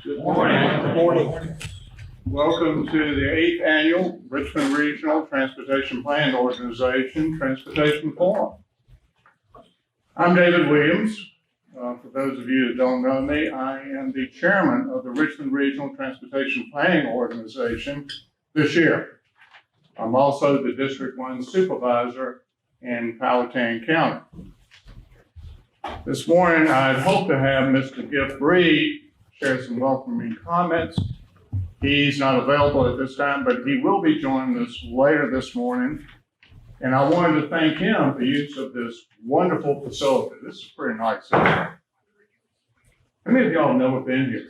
Good morning. Good morning. Welcome to the 8th Annual Richmond Regional Transportation Planning Organization Transportation Forum. I'm David Williams. For those of you that don't know me, I am the chairman of the Richmond Regional Transportation Planning Organization this year. I'm also the District 1 supervisor in Powhatan County. This morning, I'd hoped to have Mr. Giff Breed share some welcoming comments. He's not available at this time, but he will be joining us later this morning. And I wanted to thank him for the use of this wonderful facility. This is pretty nice. How many of y'all have never been here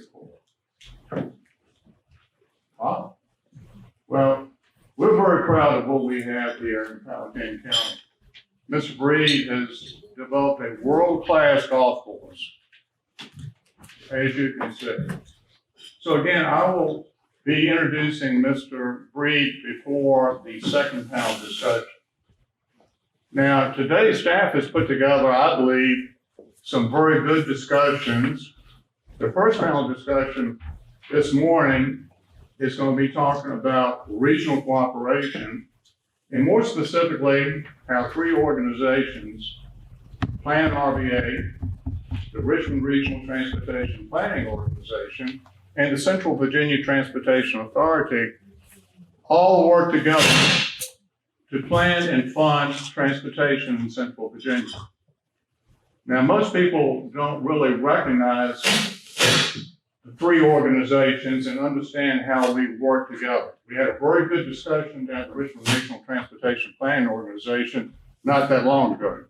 before? Wow. Well, we're very proud of what we have here in Powhatan County. Mr. Breed has developed a world-class golf course, as you can see. So again, I will be introducing Mr. Breed before the second panel discussion. Now, today's staff has put together, I believe, some very good discussions. The first panel discussion this morning is going to be talking about regional cooperation, and more specifically, how three organizations, Plan RVA, the Richmond Regional Transportation Planning Organization, and the Central Virginia Transportation Authority all work together to plan and fund transportation in Central Virginia. Now, most people don't really recognize the three organizations and understand how we work together. We had a very good discussion down at the Richmond Regional Transportation Planning Organization not that long ago.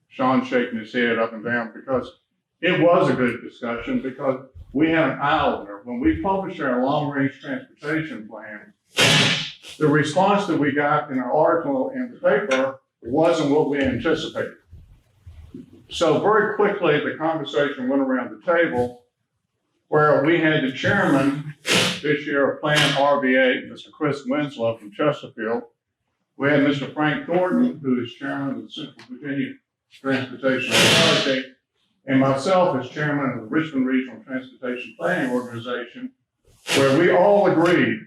Sean's shaking his head up and down because it was a good discussion, because we have an eye opener. When we published our long-range transportation plan, the response that we got in our article in the paper wasn't what we anticipated. So very quickly, the conversation went around the table where we had the chairman this year of Plan RVA, Mr. Chris Winslow from Chesterfield. We had Mr. Frank Thornton, who is chairman of the Central Virginia Transportation Authority, and myself as chairman of the Richmond Regional Transportation Planning Organization, where we all agreed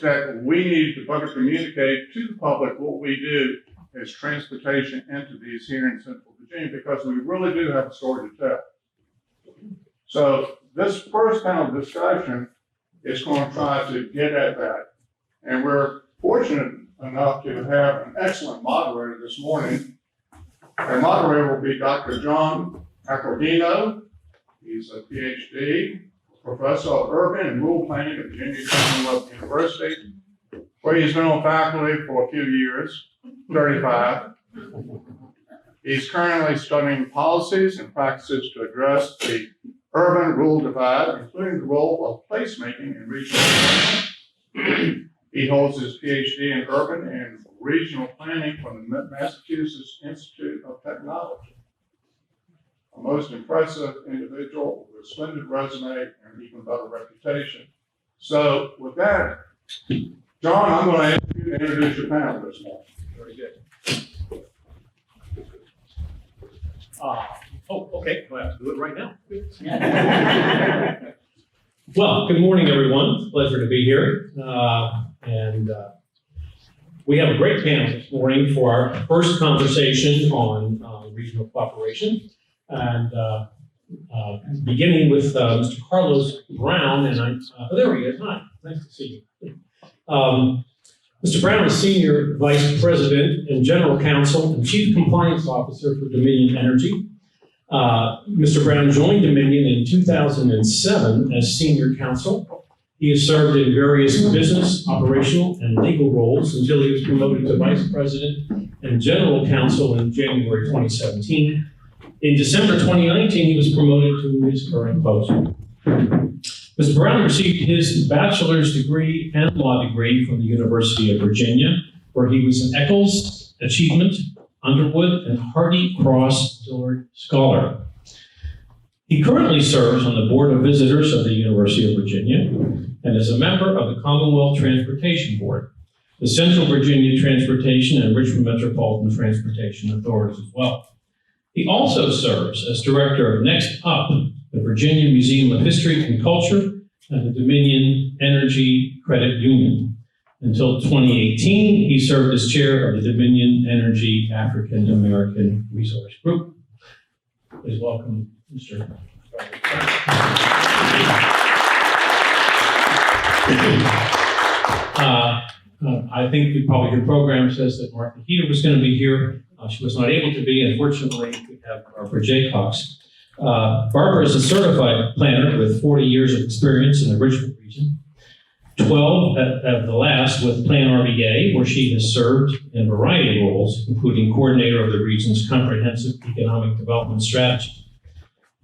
that we need to better communicate to the public what we do as transportation entities here in Central Virginia, because we really do have a story to tell. So this first panel discussion is going to try to get at that. And we're fortunate enough to have an excellent moderator this morning. Our moderator will be Dr. John Accordino. He's a PhD, professor of urban and rural planning at Virginia Commonwealth University, where he's been on faculty for a few years, 35. He's currently studying policies and practices to address the urban-rural divide, including the role of placemaking in regional planning. He holds his PhD in urban and regional planning from the Massachusetts Institute of Technology. A most impressive individual with a splendid resume and even better reputation. So with that, John, I'm going to ask you to introduce your panel this morning. Very good. Okay. Well, I have to do it right now. Well, good morning, everyone. Pleasure to be here. We have a great panel this morning for our first conversation on regional cooperation. And beginning with Mr. Carlos Brown, and there he is. Hi, nice to see you. Mr. Brown is Senior Vice President and General Counsel and Chief Compliance Officer for Dominion Energy. Mr. Brown joined Dominion in 2007 as Senior Counsel. He has served in various business, operational, and legal roles until he was promoted to Vice President and General Counsel in January 2017. In December 2019, he was promoted to his current post. Mr. Brown received his bachelor's degree and law degree from the University of Virginia, where he was an Eccles Achievement, Underwood, and Hardy Cross Dillard Scholar. He currently serves on the Board of Visitors of the University of Virginia and is a member of the Commonwealth Transportation Board, the Central Virginia Transportation and Richmond Metropolitan Transportation Authorities as well. He also serves as director of Next Up, the Virginia Museum of History and Culture, at the Dominion Energy Credit Union. Until 2018, he served as chair of the Dominion Energy African American Resource Group. Please welcome Mr. I think we probably the program says that Martha Heater was going to be here. She was not able to be. Unfortunately, we have Barbara Jaycox. Barbara is a certified planner with 40 years of experience in the Richmond region, 12 at the last with Plan RBA, where she has served in a variety of roles, including coordinator of the region's comprehensive economic development strategy.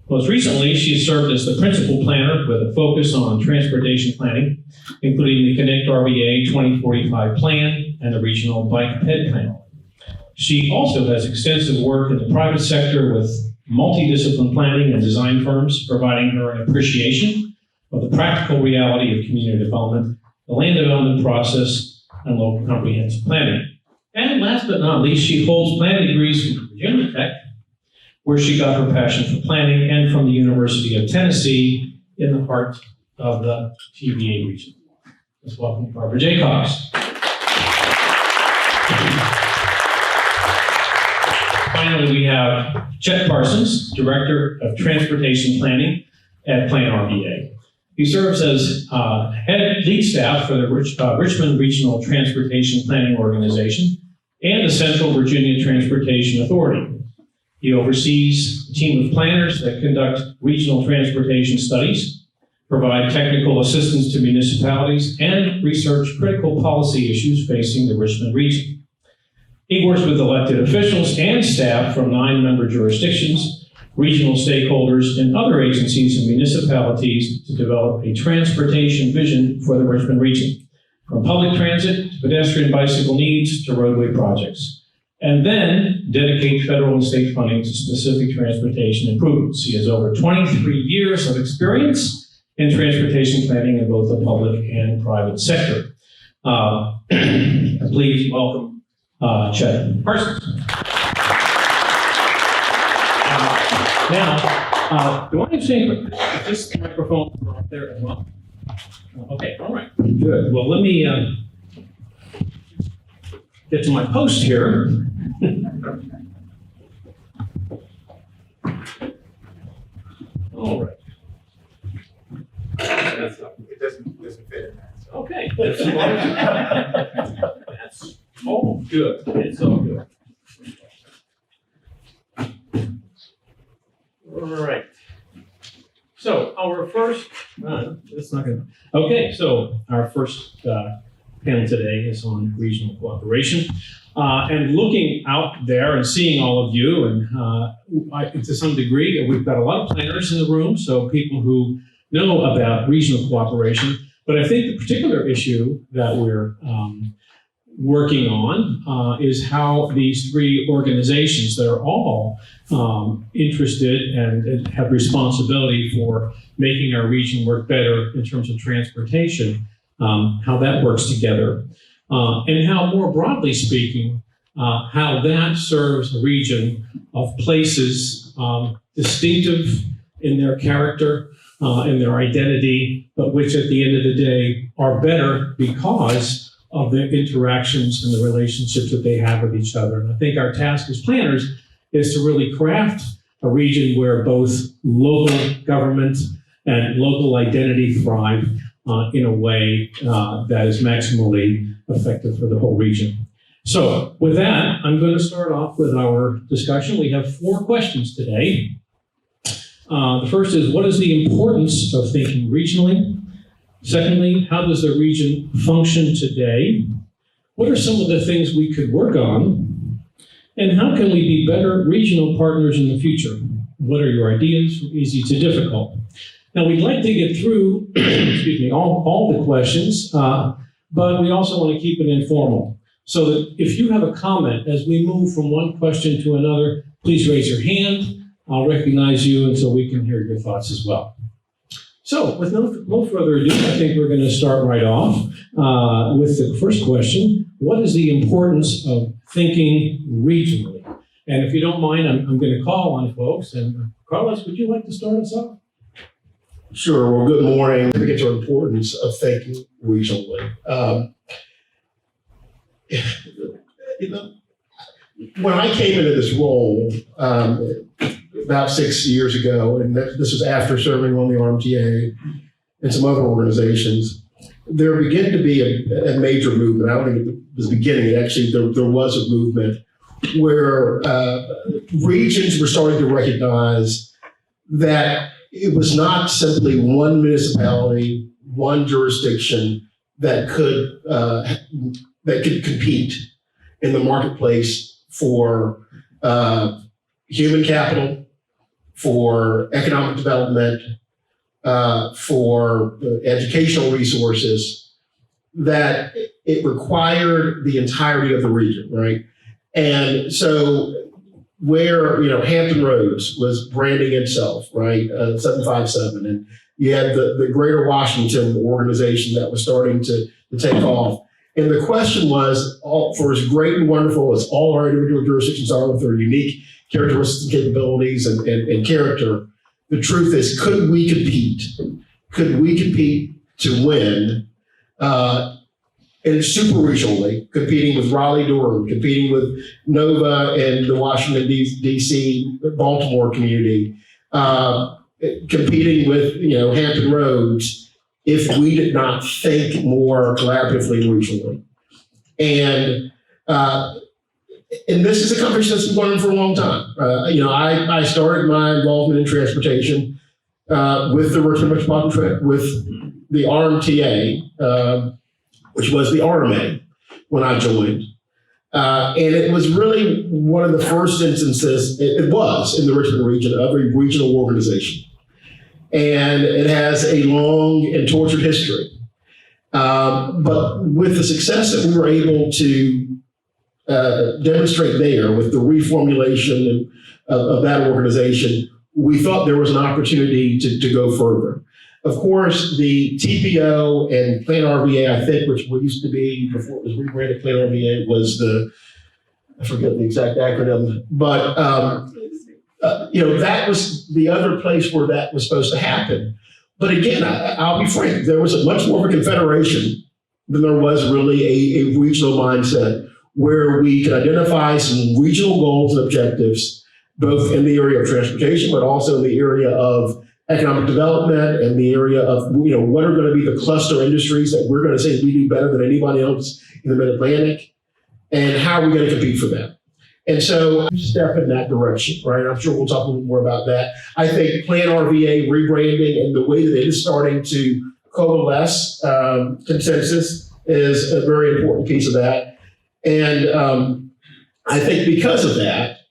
Most recently, she has served as the principal planner with a focus on transportation planning, including the Connect RBA 2045 plan and the regional bike ped plan. She also has extensive work in the private sector with multidiscipline planning and design firms, providing her an appreciation of the practical reality of community development, the land development process, and local comprehensive planning. And last but not least, she holds planning degrees from Virginia Tech, where she got her passion for planning, and from the University of Tennessee in the heart of the TVA region. Let's welcome Barbara Jaycox. Finally, we have Chet Parsons, Director of Transportation Planning at Plan RBA. He serves as lead staff for the Richmond Regional Transportation Planning Organization and the Central Virginia Transportation Authority. He oversees a team of planners that conduct regional transportation studies, provide technical assistance to municipalities, and research critical policy issues facing the Richmond region. He works with elected officials and staff from 9 member jurisdictions, regional stakeholders, and other agencies and municipalities to develop a transportation vision for the Richmond region, from public transit to pedestrian bicycle needs to roadway projects, and then dedicate federal and state funding to specific transportation improvements. He has over 23 years of experience in transportation planning in both the public and private sector. Please welcome Chet Parsons. Now, do I understand, is this microphone up there as well? Okay, all right, good. Well, let me get to my post here. All right. It doesn't fit in that. So. Okay. That's all good. It's all good. All right. So our first, that's not good. Okay, so our first panel today is on regional cooperation. And looking out there and seeing all of you, and to some degree, we've got a lot of planners in the room, so people who know about regional cooperation. But I think the particular issue that we're working on is how these 3 organizations that are all interested and have responsibility for making our region work better in terms of transportation, how that works together. And how, more broadly speaking, how that serves a region of places distinctive in their character, in their identity, but which at the end of the day are better because of the interactions and the relationships that they have with each other. And I think our task as planners is to really craft a region where both local government and local identity thrive in a way that is maximally effective for the whole region. So with that, I'm going to start off with our discussion. We have 4 questions today. The first is, what is the importance of thinking regionally? Secondly, how does the region function today? What are some of the things we could work on? And how can we be better regional partners in the future? What are your ideas from easy to difficult? Now, we'd like to get through excuse me, all the questions, but we also want to keep it informal. So that if you have a comment as we move from one question to another, please raise your hand. I'll recognize you, and so we can hear your thoughts as well. So with no further ado, I think we're going to start right off with the first question. What is the importance of thinking regionally? And if you don't mind, I'm going to call on folks. And Carlos, would you like to start us off? Sure. Well, good morning. I think it's the importance of thinking regionally. You know, when I came into this role about 6 years ago, and this was after serving on the RMTA and some other organizations, there began to be a major movement. I don't think it was the beginning. Actually, there was a movement where regions were starting to recognize that it was not simply one municipality, one jurisdiction that could compete in the marketplace for human capital, for economic development, for educational resources, that it required the entirety of the region, right? And so where, Hampton Roads was branding itself, right, 757, and you had the Greater Washington organization that was starting to take off. And the question was, for as great and wonderful as all our individual jurisdictions are with their unique characteristics and capabilities and character, the truth is, could we compete? Could we compete to win? And super regionally, competing with Raleigh-Durham, competing with Nova and the Washington, D.C., Baltimore community, competing with, Hampton Roads, if we did not think more collaboratively and regionally. And this is a conversation that's been going on for a long time. I started my involvement in transportation with the Richmond Metropolitan Transit, with the RMTA, which was the RMA when I joined. And it was really one of the first instances, it was in the Richmond region, of a regional organization. And it has a long and tortured history. But with the success that we were able to demonstrate there with the reformulation of that organization, we thought there was an opportunity to go further. Of course, the TPO and Plan RVA, I think, which used to be, before it was rebranded Plan RVA, was I forget the exact acronym, but that was the other place where that was supposed to happen. But again, I'll be frank, there was much more of a confederation than there was really a regional mindset where we could identify some regional goals and objectives, both in the area of transportation, but also in the area of economic development and the area of, what are going to be the cluster industries that we're going to say we do better than anybody else in the Mid-Atlantic, and how are we going to compete for them? And so step in that direction, right? I'm sure we'll talk a little more about that. I think Plan RVA rebranding and the way that it is starting to coalesce consensus is a very important piece of that. And I think because of that,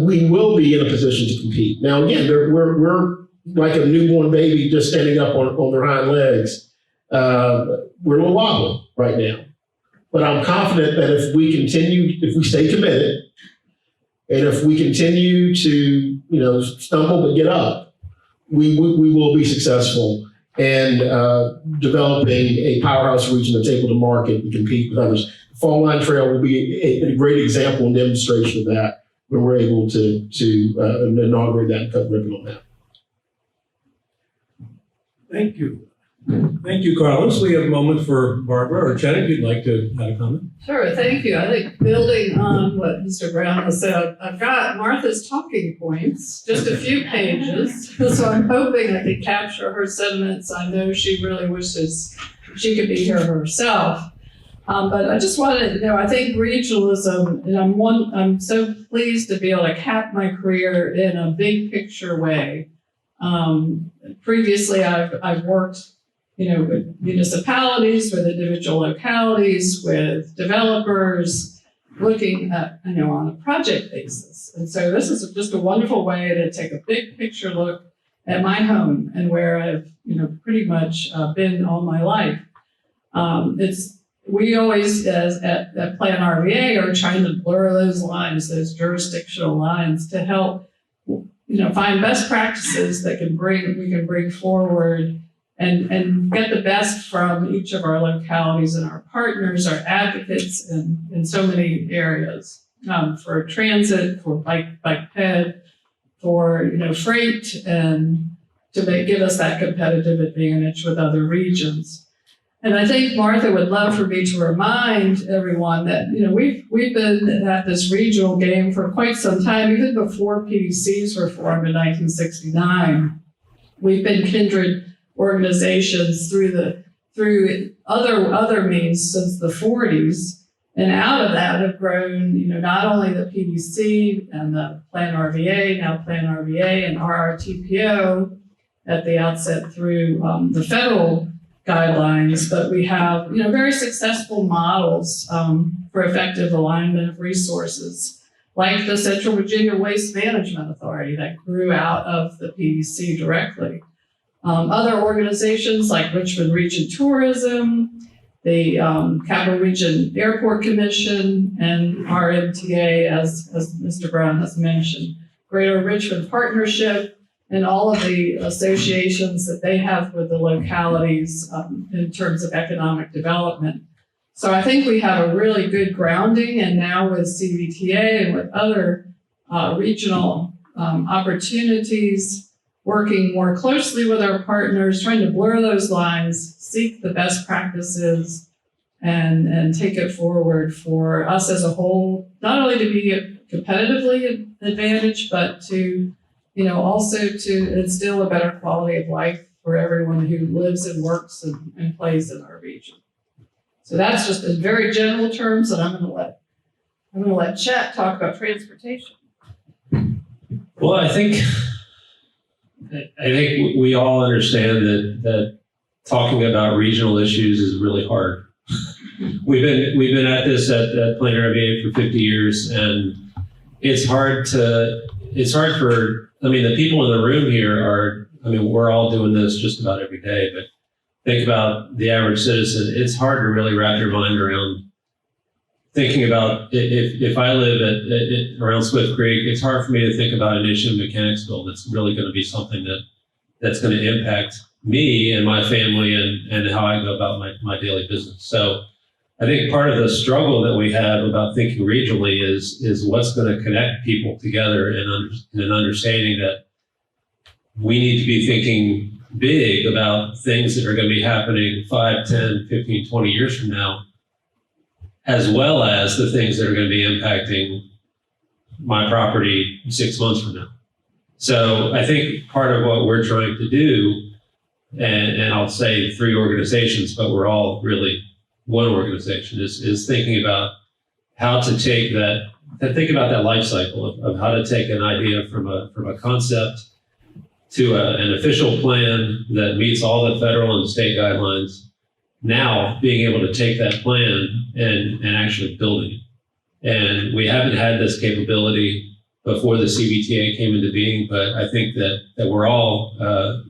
we will be in a position to compete. Now, again, we're like a newborn baby just standing up on their hind legs. We're a little wobbly right now. But I'm confident that if we stay committed, and if we continue to, stumble but get up, we will be successful in developing a powerhouse region that's able to market and compete with others. The Fall Line Trail will be a great example and demonstration of that, where we're able to inaugurate that and cut ribbon on that. Thank you. Thank you, Carlos. We have a moment for Barbara or Chet, if you'd like to add a comment. Sure, thank you. I think building on what Mr. Brown has said, I've got Martha's talking points, just a few pages. So I'm hoping I can capture her sentiments. I know she really wishes she could be here herself. But I just wanted to know, I think regionalism, and I'm so pleased to be able to cap my career in a big picture way. Previously, I've worked with municipalities, with individual localities, with developers, looking at, on a project basis. And so this is just a wonderful way to take a big picture look at my home and where I've, pretty much been all my life. We always, at Plan RVA, are trying to blur those lines, those jurisdictional lines, to help, find best practices that we can bring forward and get the best from each of our localities and our partners, our advocates in so many areas, for transit, for bike ped, for freight and give us that competitive advantage with other regions. And I think Martha would love for me to remind everyone that, we've been at this regional game for quite some time, even before PDCs were formed in 1969. We've been kindred organizations through other means since the 40s. And out of that have grown, not only the PDC and the Plan RVA, now Plan RVA and RRTPO at the outset through the federal guidelines, but we have, very successful models for effective alignment of resources, like the Central Virginia Waste Management Authority that grew out of the PDC directly. Other organizations like Richmond Region Tourism, the Capital Region Airport Commission, and RMTA, as Mr. Brown has mentioned, Greater Richmond Partnership, and all of the associations that they have with the localities in terms of economic development. So I think we have a really good grounding, and now with CVTA and with other regional opportunities, working more closely with our partners, trying to blur those lines, seek the best practices, and take it forward for us as a whole, not only to be competitively advantaged, but to also to instill a better quality of life for everyone who lives and works and plays in our region. So that's just in very general terms, and I'm going to let Chet talk about transportation. Well, I think we all understand that talking about regional issues is really hard. We've been at this at Plan RVA for 50 years, and it's hard for, the people in the room here we're all doing this just about every day, but think about the average citizen. It's hard to really wrap your mind around thinking about, if I live around Swift Creek, it's hard for me to think about an issue in Mechanicsville that's really going to be something that's going to impact me and my family and how I go about my daily business. So I think part of the struggle that we have about thinking regionally is what's going to connect people together and an understanding that we need to be thinking big about things that are going to be happening 5, 10, 15, 20 years from now, as well as the things that are going to be impacting my property 6 months from now. So I think part of what we're trying to do, and I'll say 3 organizations, but we're all really one organization, is thinking about how to think about that life cycle of how to take an idea from a concept to an official plan that meets all the federal and state guidelines. Now being able to take that plan and actually building it. And we haven't had this capability before the CVTA came into being, but I think that we're all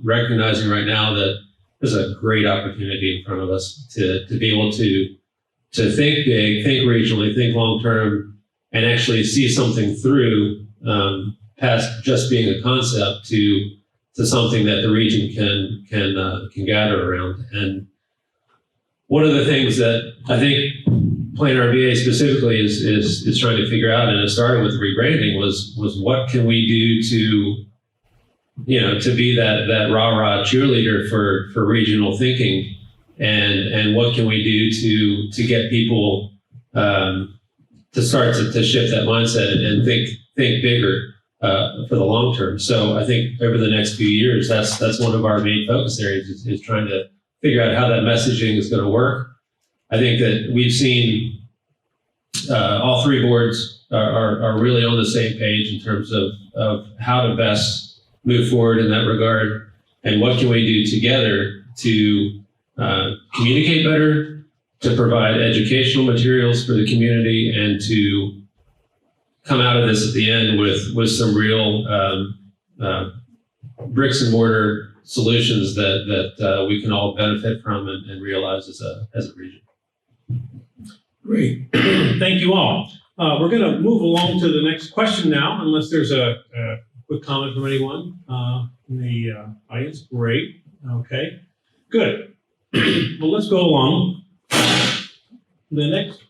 recognizing right now that there's a great opportunity in front of us to be able to think big, think regionally, think long-term, and actually see something through past just being a concept to something that the region can gather around. And one of the things that I think Plan RVA specifically is trying to figure out, and it started with rebranding, was what can we do to be that rah-rah cheerleader for regional thinking, and what can we do to get people to start to shift that mindset and think bigger for the long term. So I think over the next few years, that's one of our main focus areas is trying to figure out how that messaging is going to work. I think that we've seen all 3 boards are really on the same page in terms of how to best move forward in that regard, and what can we do together to communicate better, to provide educational materials for the community, and to come out of this at the end with some real bricks and mortar solutions that we can all benefit from and realize as a region. Great. Thank you all. We're going to move along to the next question now, unless there's a quick comment from anyone in the audience. Great. Okay. Good. Well, let's go along. The next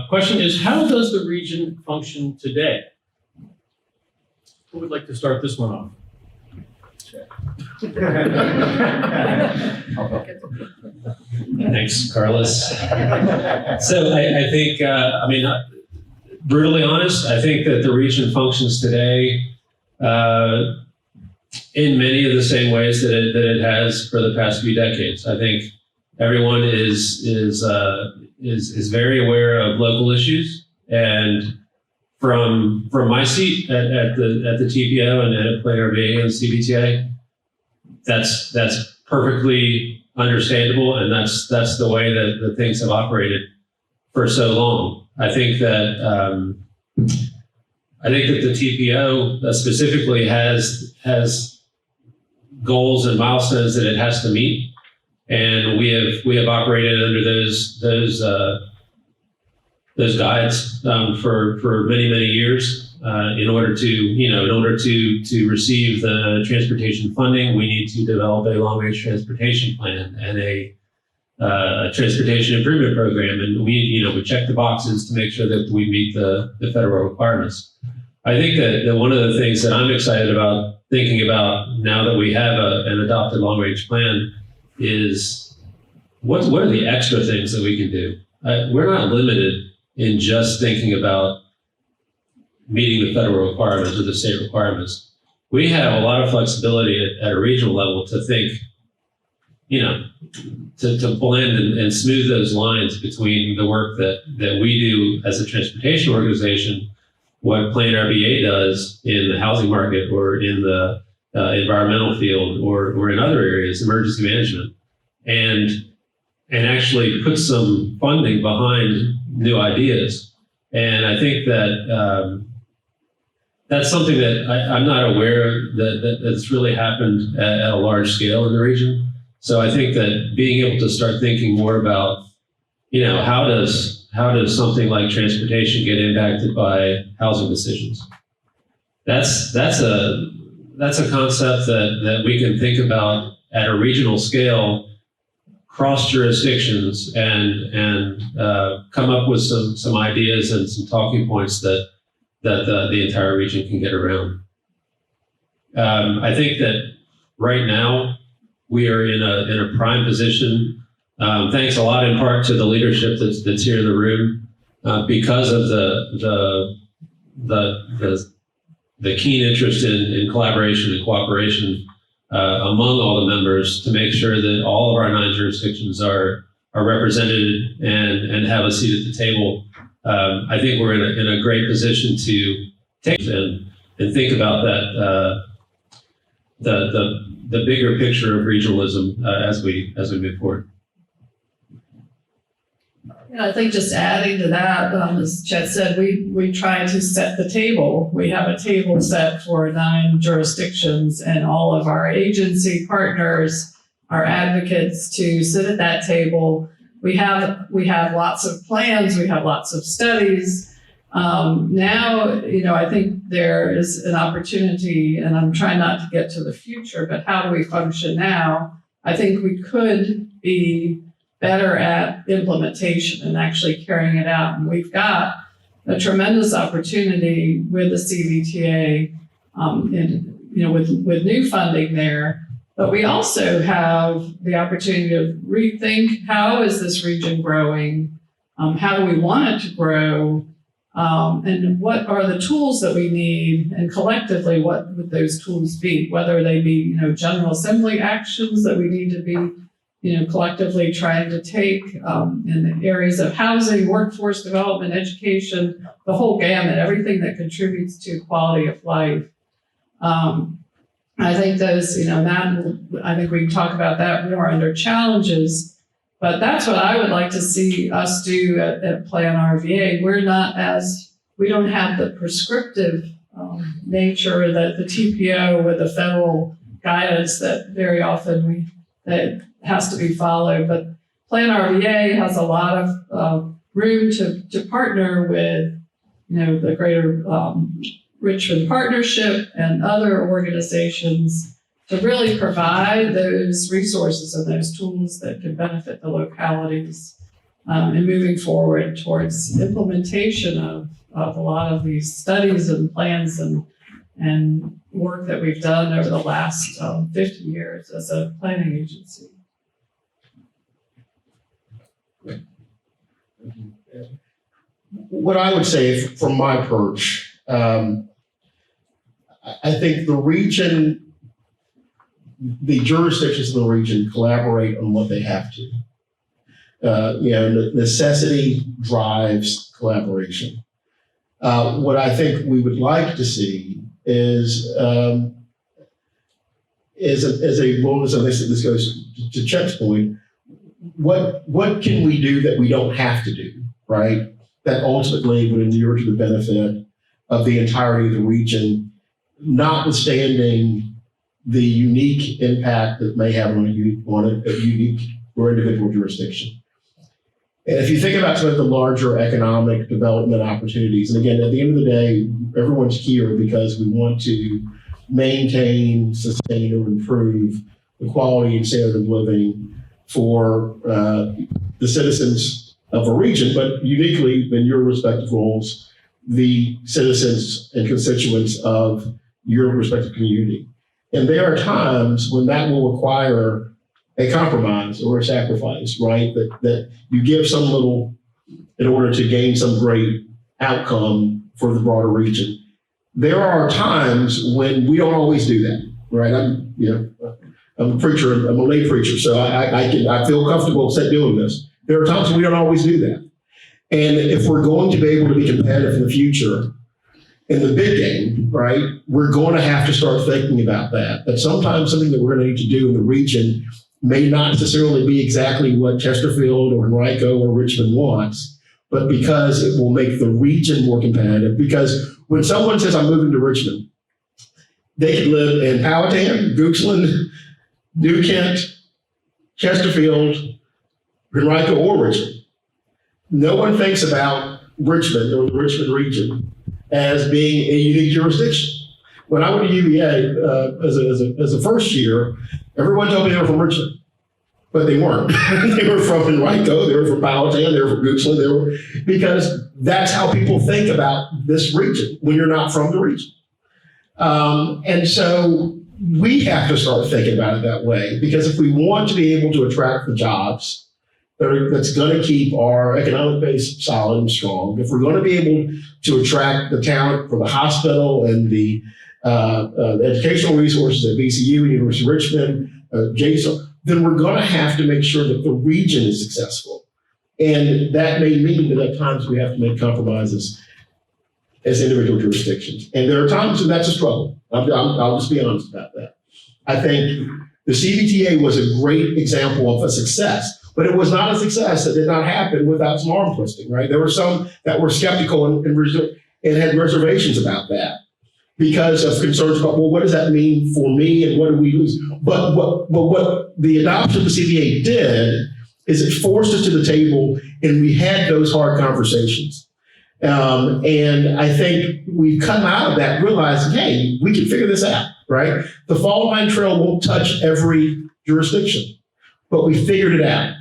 question is, how does the region function today? Who would like to start this one off? Thanks, Carlos. So I think, brutally honest, I think that the region functions today in many of the same ways that it has for the past few decades. I think everyone is very aware of local issues, and from my seat at the TPO and at Planner RVA and CBTA, that's perfectly understandable, and that's the way that things have operated for so long. I think that the TPO specifically has goals and milestones that it has to meet, and we have operated under those guides for many years. In order to receive the transportation funding, we need to develop a long-range transportation plan and a transportation improvement program, and we check the boxes to make sure that we meet the federal requirements. I think that one of the things that I'm excited about thinking about now that we have an adopted long-range plan is what are the extra things that we can do? We're not limited in just thinking about meeting the federal requirements or the state requirements. We have a lot of flexibility at a regional level to think, to blend and smooth those lines between the work that we do as a transportation organization, what Planner RVA does in the housing market or in the environmental field or in other areas, emergency management, and actually put some funding behind new ideas. And I think that that's something that I'm not aware that's really happened at a large scale in the region. So I think that being able to start thinking more about, how does something like transportation get impacted by housing decisions? That's a concept that we can think about at a regional scale, cross jurisdictions, and come up with some ideas and some talking points that the entire region can get around. I think that right now we are in a prime position, thanks a lot in part to the leadership that's here in the room, because of the keen interest in collaboration and cooperation among all the members to make sure that all of our 9 jurisdictions are represented and have a seat at the table. I think we're in a great position to take and think about that the bigger picture of regionalism as we move forward. Yeah, I think just adding to that, as Chet said, we try to set the table. We have a table set for 9 jurisdictions, and all of our agency partners, our advocates, to sit at that table. We have lots of plans. We have lots of studies. Now, I think there is an opportunity, and I'm trying not to get to the future, but how do we function now? I think we could be better at implementation and actually carrying it out. And we've got a tremendous opportunity with the CBTA, with new funding there. But we also have the opportunity to rethink, how is this region growing? How do we want it to grow? And what are the tools that we need? And collectively, what would those tools be? Whether they be, General Assembly actions that we need to be, collectively trying to take in the areas of housing, workforce development, education, the whole gamut, everything that contributes to quality of life. I think those, I think we can talk about that more under challenges, but that's what I would like to see us do at Plan RVA. We don't have the prescriptive nature that the TPO with the federal guidance that very often that has to be followed. But Plan RVA has a lot of room to partner with, the greater Richmond Partnership and other organizations to really provide those resources and those tools that can benefit the localities in moving forward towards implementation of a lot of these studies and plans and work that we've done over the last 50 years as a planning agency. What I would say from my perch, I think the region, the jurisdictions in the region collaborate on what they have to. Necessity drives collaboration. What I think we would like to see is this goes to Chet's point, what can we do that we don't have to do, right? That ultimately would endure to the benefit of the entirety of the region, notwithstanding the unique impact that may have on a unique or individual jurisdiction. And if you think about some of the larger economic development opportunities, and again, at the end of the day, everyone's here because we want to maintain, sustain, or improve the quality and standard of living for the citizens of a region, but uniquely in your respective roles, the citizens and constituents of your respective community. And there are times when that will require a compromise or a sacrifice, right? That you give some little in order to gain some great outcome for the broader region. There are times when we don't always do that, right? I'm a preacher, I'm a lay preacher, so I feel comfortable doing this. There are times when we don't always do that. And if we're going to be able to be competitive in the future, in the big game, right, we're going to have to start thinking about that. That sometimes something that we're going to need to do in the region may not necessarily be exactly what Chesterfield or Henrico or Richmond wants, but because it will make the region more competitive. Because when someone says, I'm moving to Richmond, they could live in Powhatan, Goochland, New Kent, Chesterfield, Henrico, or Richmond. No one thinks about Richmond or the Richmond region as being a unique jurisdiction. When I went to UVA as a first year, everyone told me they were from Richmond, but they weren't. They were from Henrico, they were from Powhatan, they were from Goochland, because that's how people think about this region when you're not from the region. And so we have to start thinking about it that way, because if we want to be able to attract the jobs that's going to keep our economic base solid and strong, if we're going to be able to attract the talent for the hospital and the educational resources at VCU, University of Richmond, JSO, then we're going to have to make sure that the region is successful. And that may mean that at times we have to make compromises as individual jurisdictions. And there are times when that's a struggle. I'll just be honest about that. I think the CBTA was a great example of a success, but it was not a success that did not happen without some arm twisting, right? There were some that were skeptical and had reservations about that because of concerns about, well, what does that mean for me and what do we lose? But what the adoption of the CBA did is it forced us to the table and we had those hard conversations. And I think we've come out of that realizing, hey, we can figure this out, right? The fault line trail won't touch every jurisdiction, but we figured it out.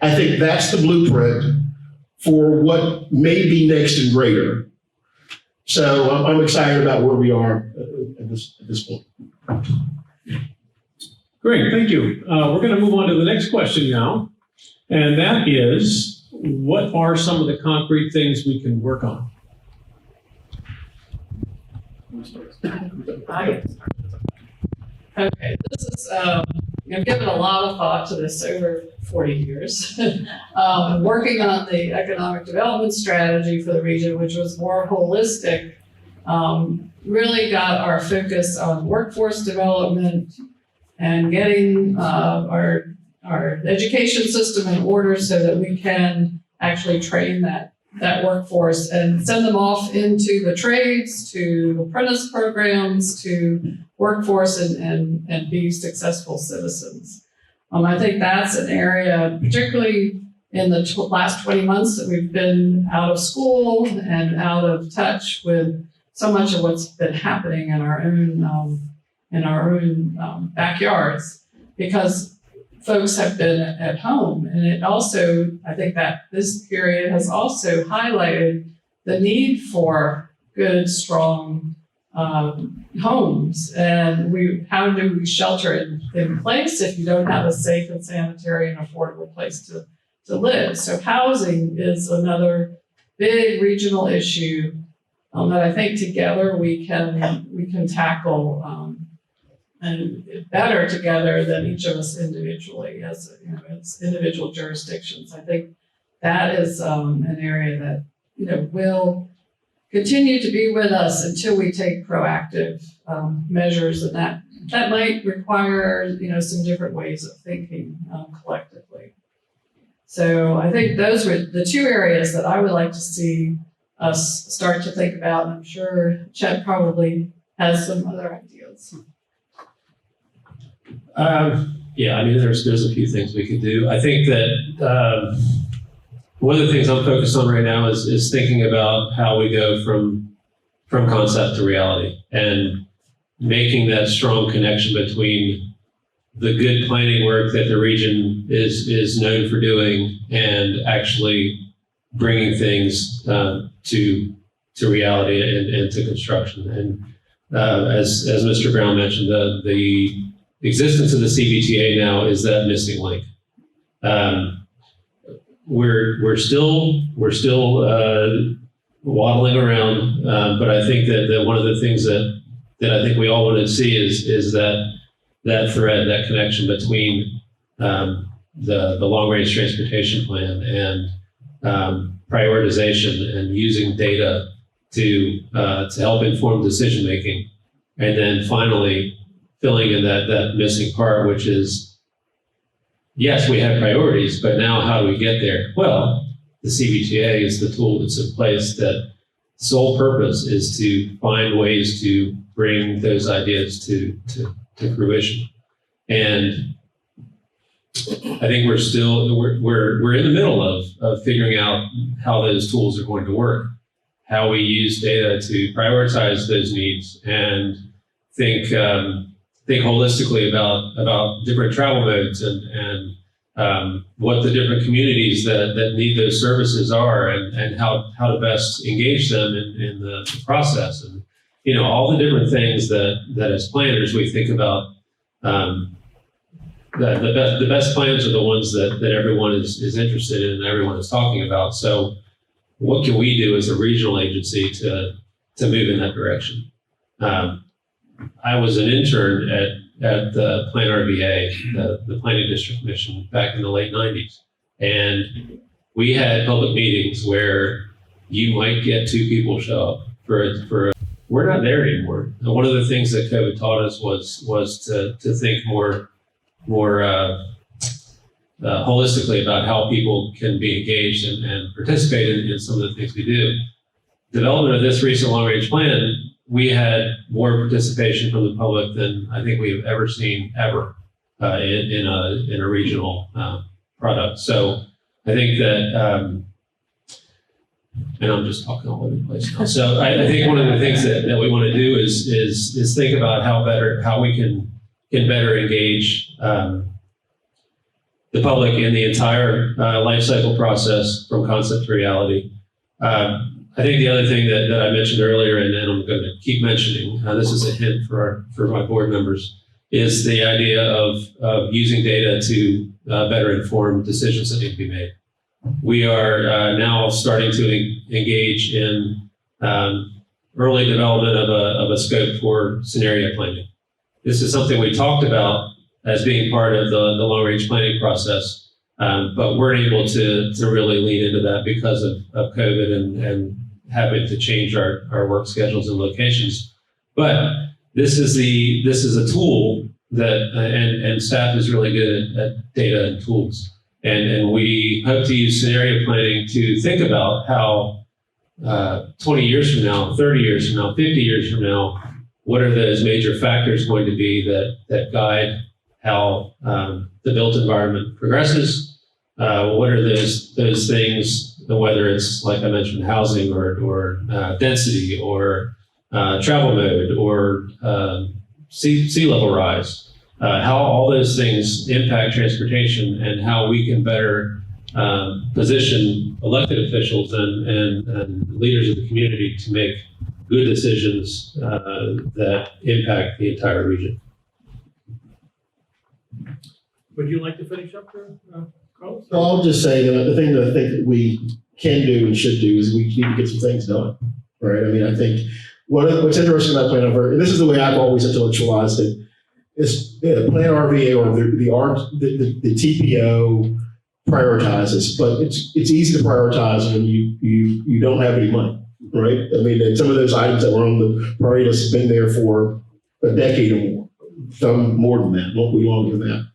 I think that's the blueprint for what may be next and greater. So I'm excited about where we are at this point. Great, thank you. We're going to move on to the next question now, and that is, what are some of the concrete things we can work on? Okay, this is, I've given a lot of thought to this over 40 years. Working on the economic development strategy for the region, which was more holistic, really got our focus on workforce development and getting our education system in order so that we can actually train that workforce and send them off into the trades, to apprentice programs, to workforce and be successful citizens. I think that's an area, particularly in the last 20 months that we've been out of school and out of touch with so much of what's been happening in our own backyards, because folks have been at home. And it also, I think that this period has also highlighted the need for good, strong homes, and how do we shelter it in place if you don't have a safe and sanitary and affordable place to live? So housing is another big regional issue that I think together we can tackle and better together than each of us individually as individual jurisdictions. I think that is an area that will continue to be with us until we take proactive measures, and that might require some different ways of thinking collectively. So I think those were the two areas that I would like to see us start to think about. I'm sure Chet probably has some other ideas. Yeah, I mean, there's a few things we could do. I think that one of the things I'm focused on right now is thinking about how we go from concept to reality and making that strong connection between the good planning work that the region is known for doing and actually bringing things to reality and to construction. And as Mr. Brown mentioned, the existence of the CBTA now is that missing link. We're still waddling around, but I think that one of the things that I think we all want to see is that thread, that connection between the long-range transportation plan and prioritization and using data to help inform decision making, and then finally filling in that missing part, which is, yes, we have priorities, but now how do we get there? Well, the CBTA is the tool that's in place that sole purpose is to find ways to bring those ideas to fruition. And I think we're in the middle of figuring out how those tools are going to work, how we use data to prioritize those needs and think holistically about different travel modes and what the different communities that need those services are and how to best engage them in the process. And, all the different things that as planners we think about. The best plans are the ones that everyone is interested in and everyone is talking about. So what can we do as a regional agency to move in that direction? I was an intern at the Plan RVA, the Planning District Commission, back in the late 90s. And we had public meetings where you might get 2 people show up we're not there anymore. And one of the things that COVID taught us was to think more holistically about how people can be engaged and participate in some of the things we do. Development of this recent long-range plan, we had more participation from the public than I think we've ever seen in a regional product. So I think that, and I'm just talking all over the place now. So I think one of the things that we want to do is think about how we can better engage the public in the entire life cycle process from concept to reality. I think the other thing that I mentioned earlier, and I'm going to keep mentioning, this is a hint for my board members, is the idea of using data to better inform decisions that need to be made. We are now starting to engage in early development of a scope for scenario planning. This is something we talked about as being part of the long-range planning process, but we're able to really lean into that because of COVID and having to change our work schedules and locations. But this is a tool that, and staff is really good at data and tools. And we hope to use scenario planning to think about how 20 years from now, 30 years from now, 50 years from now, what are those major factors going to be that guide how the built environment progresses? What are those things, whether it's, like I mentioned, housing or density or travel mode or sea level rise? How all those things impact transportation and how we can better position elected officials and leaders of the community to make good decisions that impact the entire region. Would you like to finish up there, Carlos? Well, I'll just say that the thing that I think that we can do and should do is we need to get some things done, right? I mean, I think what's interesting about Plan RVA, and this is the way I've always intellectualized it, is Plan RVA or the TPO prioritizes, but it's easy to prioritize when you don't have any money, right? I mean, and some of those items that were on the priority list have been there for a decade or more, some more than that, not longer than that.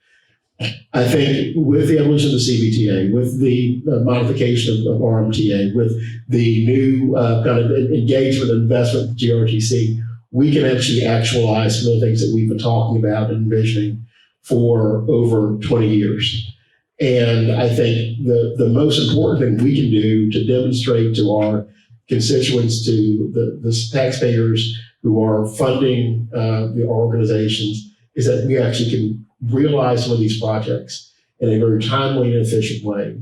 I think with the evolution of the CVTA, with the modification of RMTA, with the new kind of engagement and investment with GRTC, we can actually actualize some of the things that we've been talking about and envisioning for over 20 years. And I think the most important thing we can do to demonstrate to our constituents, to the taxpayers who are funding the organizations, is that we actually can realize some of these projects in a very timely and efficient way.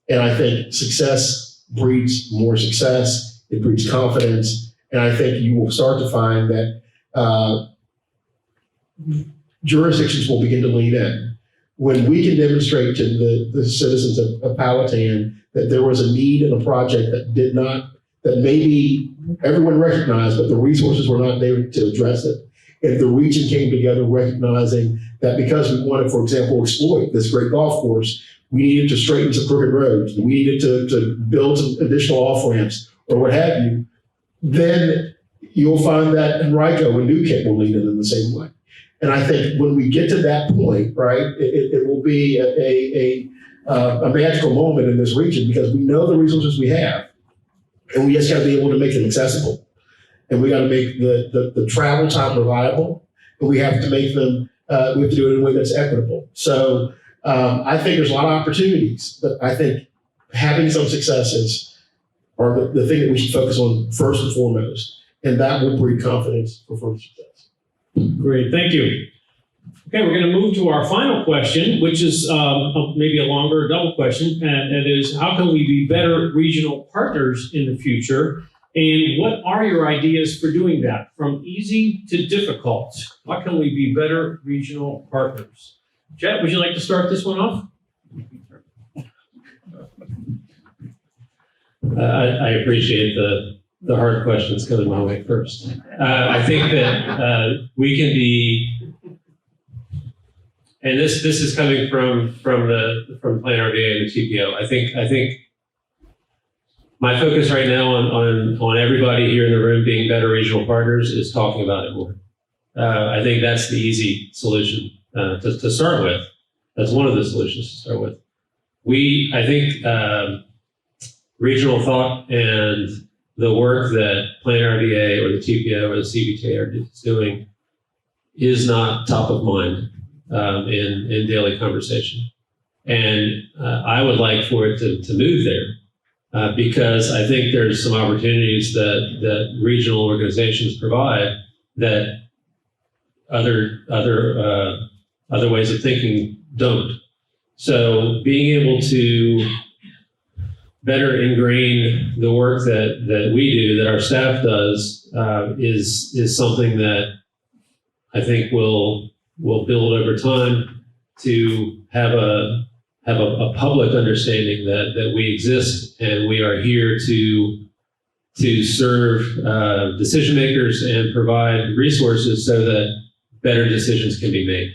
And I think success breeds more success, it breeds confidence, and I think you will start to find that jurisdictions will begin to lean in. When we can demonstrate to the citizens of Powhatan that there was a need in a project that maybe everyone recognized, but the resources were not there to address it. If the region came together recognizing that because we wanted, for example, exploit this great golf course, we needed to straighten some crooked roads, we needed to build some additional off-ramps or what have you, then you'll find that Henrico and New Kent will lead in the same way. And I think when we get to that point, right, it will be a magical moment in this region because we know the resources we have, and we just got to be able to make them accessible. And we got to make the travel time reliable, and we have to make them, we have to do it in a way that's equitable. So I think there's a lot of opportunities, but I think having some successes are the thing that we should focus on first and foremost, and that will breed confidence for further success. Great, thank you. Okay, we're going to move to our final question, which is maybe a longer double question, and that is, how can we be better regional partners in the future? And what are your ideas for doing that, from easy to difficult? How can we be better regional partners? Chet, would you like to start this one off? I appreciate the hard questions coming my way first. I think that we can be, and this is coming from Plan RVA and the TPO. I think my focus right now on everybody here in the room being better regional partners is talking about it more. I think that's the easy solution to start with. That's one of the solutions to start with. I think regional thought and the work that Plan RVA or the TPO or the CVTA are doing is not top of mind in daily conversation. And I would like for it to move there because I think there's some opportunities that regional organizations provide that other ways of thinking don't. So being able to better ingrain the work that we do, that our staff does, is something that I think will build over time to have a public understanding that we exist and we are here to serve decision makers and provide resources so that better decisions can be made.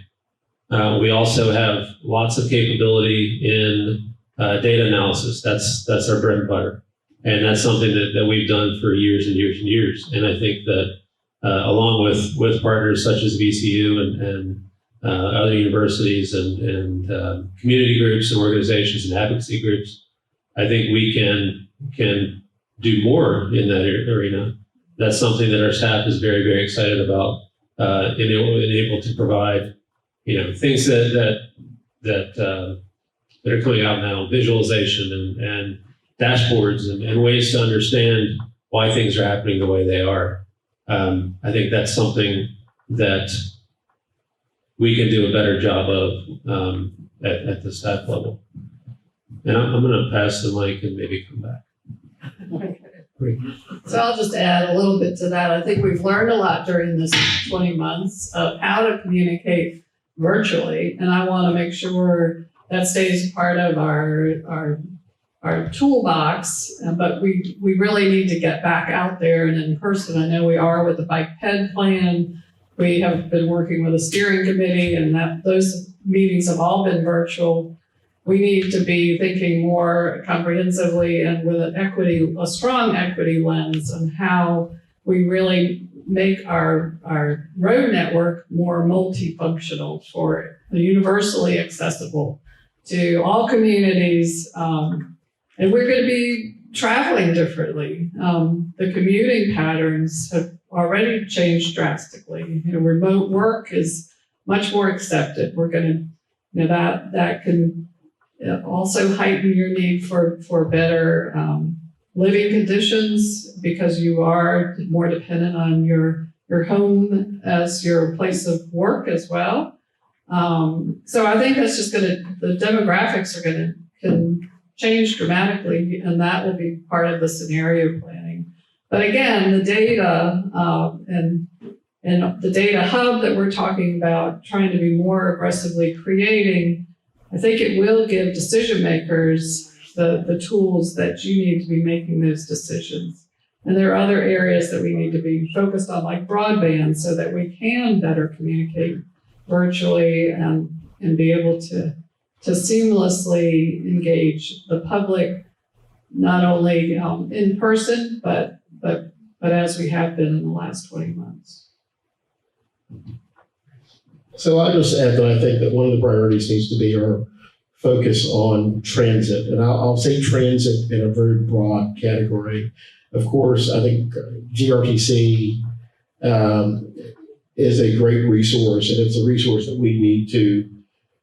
We also have lots of capability in data analysis. That's our bread and butter. And that's something that we've done for years and years and years. And I think that along with partners such as VCU and other universities and community groups and organizations and advocacy groups, I think we can do more in that arena. That's something that our staff is very, very excited about, and able to provide, things that are coming out now, visualization and dashboards and ways to understand why things are happening the way they are. I think that's something that we can do a better job of at the staff level. And I'm going to pass the mic and maybe come back. So I'll just add a little bit to that. I think we've learned a lot during this 20 months of how to communicate virtually, and I want to make sure that stays part of our toolbox. But we really need to get back out there and in person. I know we are with the bike ped plan. We have been working with a steering committee, and those meetings have all been virtual. We need to be thinking more comprehensively and with a strong equity lens on how we really make our road network more multifunctional for universally accessible to all communities. And we're going to be traveling differently. The commuting patterns have already changed drastically. Remote work is much more accepted. We're going to, that can also heighten your need for better living conditions because you are more dependent on your home as your place of work as well. So I think that's just the demographics are can change dramatically, and that will be part of the scenario planning. But again, the data and the data hub that we're talking about, trying to be more aggressively creating, I think it will give decision makers the tools that you need to be making those decisions. And there are other areas that we need to be focused on, like broadband, so that we can better communicate virtually and be able to seamlessly engage the public, not only in person, but as we have been in the last 20 months. So I'll just add that I think that one of the priorities needs to be our focus on transit. And I'll say transit in a very broad category. Of course, I think GRTC is a great resource, and it's a resource that we need to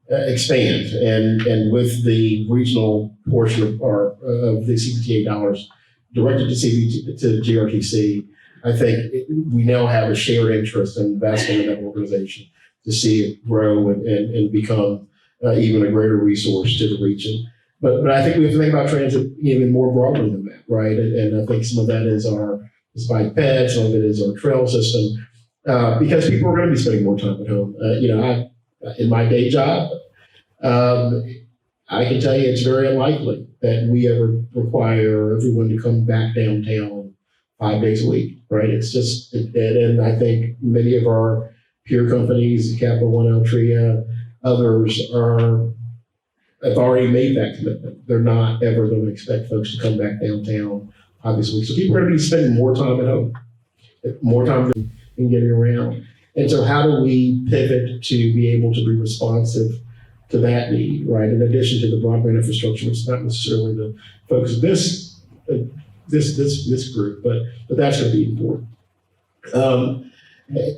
expand. And with the regional portion of the CPTA dollars directed to GRTC, I think we now have a shared interest in investing in that organization to see it grow and become even a greater resource to the region. But I think we have to think about transit even more broadly than that, right? And I think some of that is bike ped, some of it is our trail system, because people are going to be spending more time at home. In my day job, I can tell you it's very unlikely that we ever require everyone to come back downtown 5 days a week, right? It's just, and I think many of our peer companies, Capital One, Altria, others have already made that commitment. They're not ever going to expect folks to come back downtown 5 days a week. So people are going to be spending more time at home, more time in getting around. And so how do we pivot to be able to be responsive to that need, right? In addition to the broadband infrastructure, which is not necessarily the focus of this group, but that's going to be important.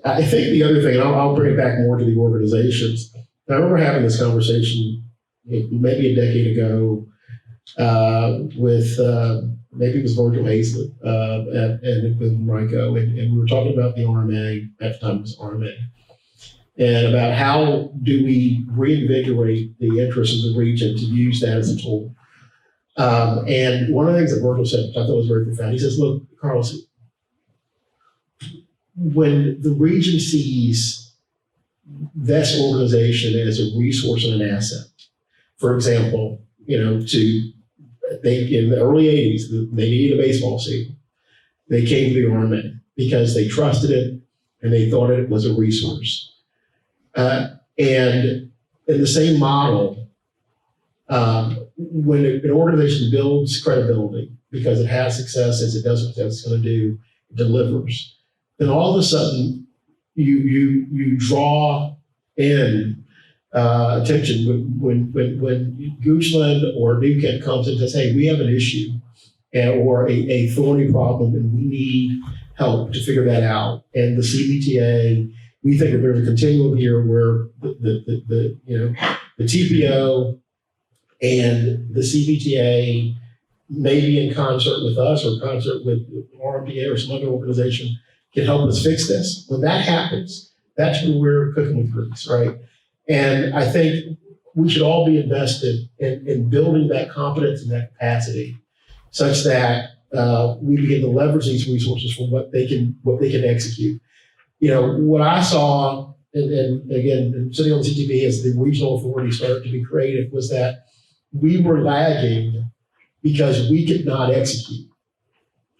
I think the other thing, and I'll bring it back more to the organizations. I remember having this conversation maybe a decade ago with maybe it was Virgil Hazlett and with Rico, and we were talking about the RMA, at the time it was RMA, and about how do we reinvigorate the interest of the region to use that as a tool. And one of the things that Virgil said, which I thought was very profound, he says, look, Carlos, when the region sees this organization as a resource and an asset, for example, in the early 80s, they needed a baseball season. They came to the RMA because they trusted it and they thought it was a resource. And in the same model, when an organization builds credibility because it has success as it does what it's going to do, it delivers, then all of a sudden you draw in attention when Goochland or New Kent comes and says, hey, we have an issue or a thorny problem and we need help to figure that out. And the CBTA, we think that there's a continuum here where the TPO and the CBTA, maybe in concert with us or concert with RMPA or some other organization, can help us fix this. When that happens, that's when we're cooking with grease, right? And I think we should all be invested in building that competence and that capacity such that we begin to leverage these resources for what they can execute. What I saw, and again, sitting on the CTB as the regional authority started to be created, was that we were lagging because we could not execute.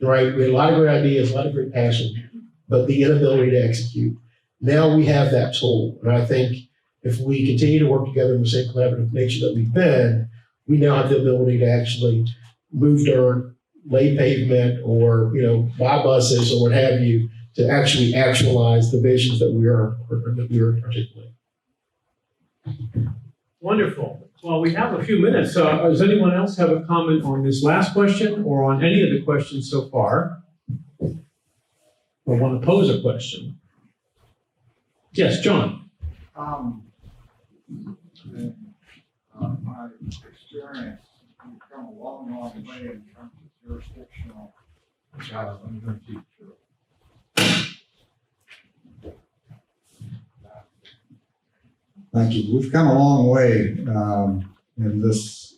Right? We had a lot of great ideas, a lot of great passion, but the inability to execute. Now we have that tool, and I think if we continue to work together in the same collaborative nature that we've been, we now have the ability to actually move dirt, lay pavement, or buy buses or what have you, to actually actualize the visions that we are articulating. Wonderful. Well, we have a few minutes. Does anyone else have a comment on this last question or on any of the questions so far? Or want to pose a question? Yes, John. My experience, we've come a long, long way in terms of jurisdictional. Thank you. We've come a long way in this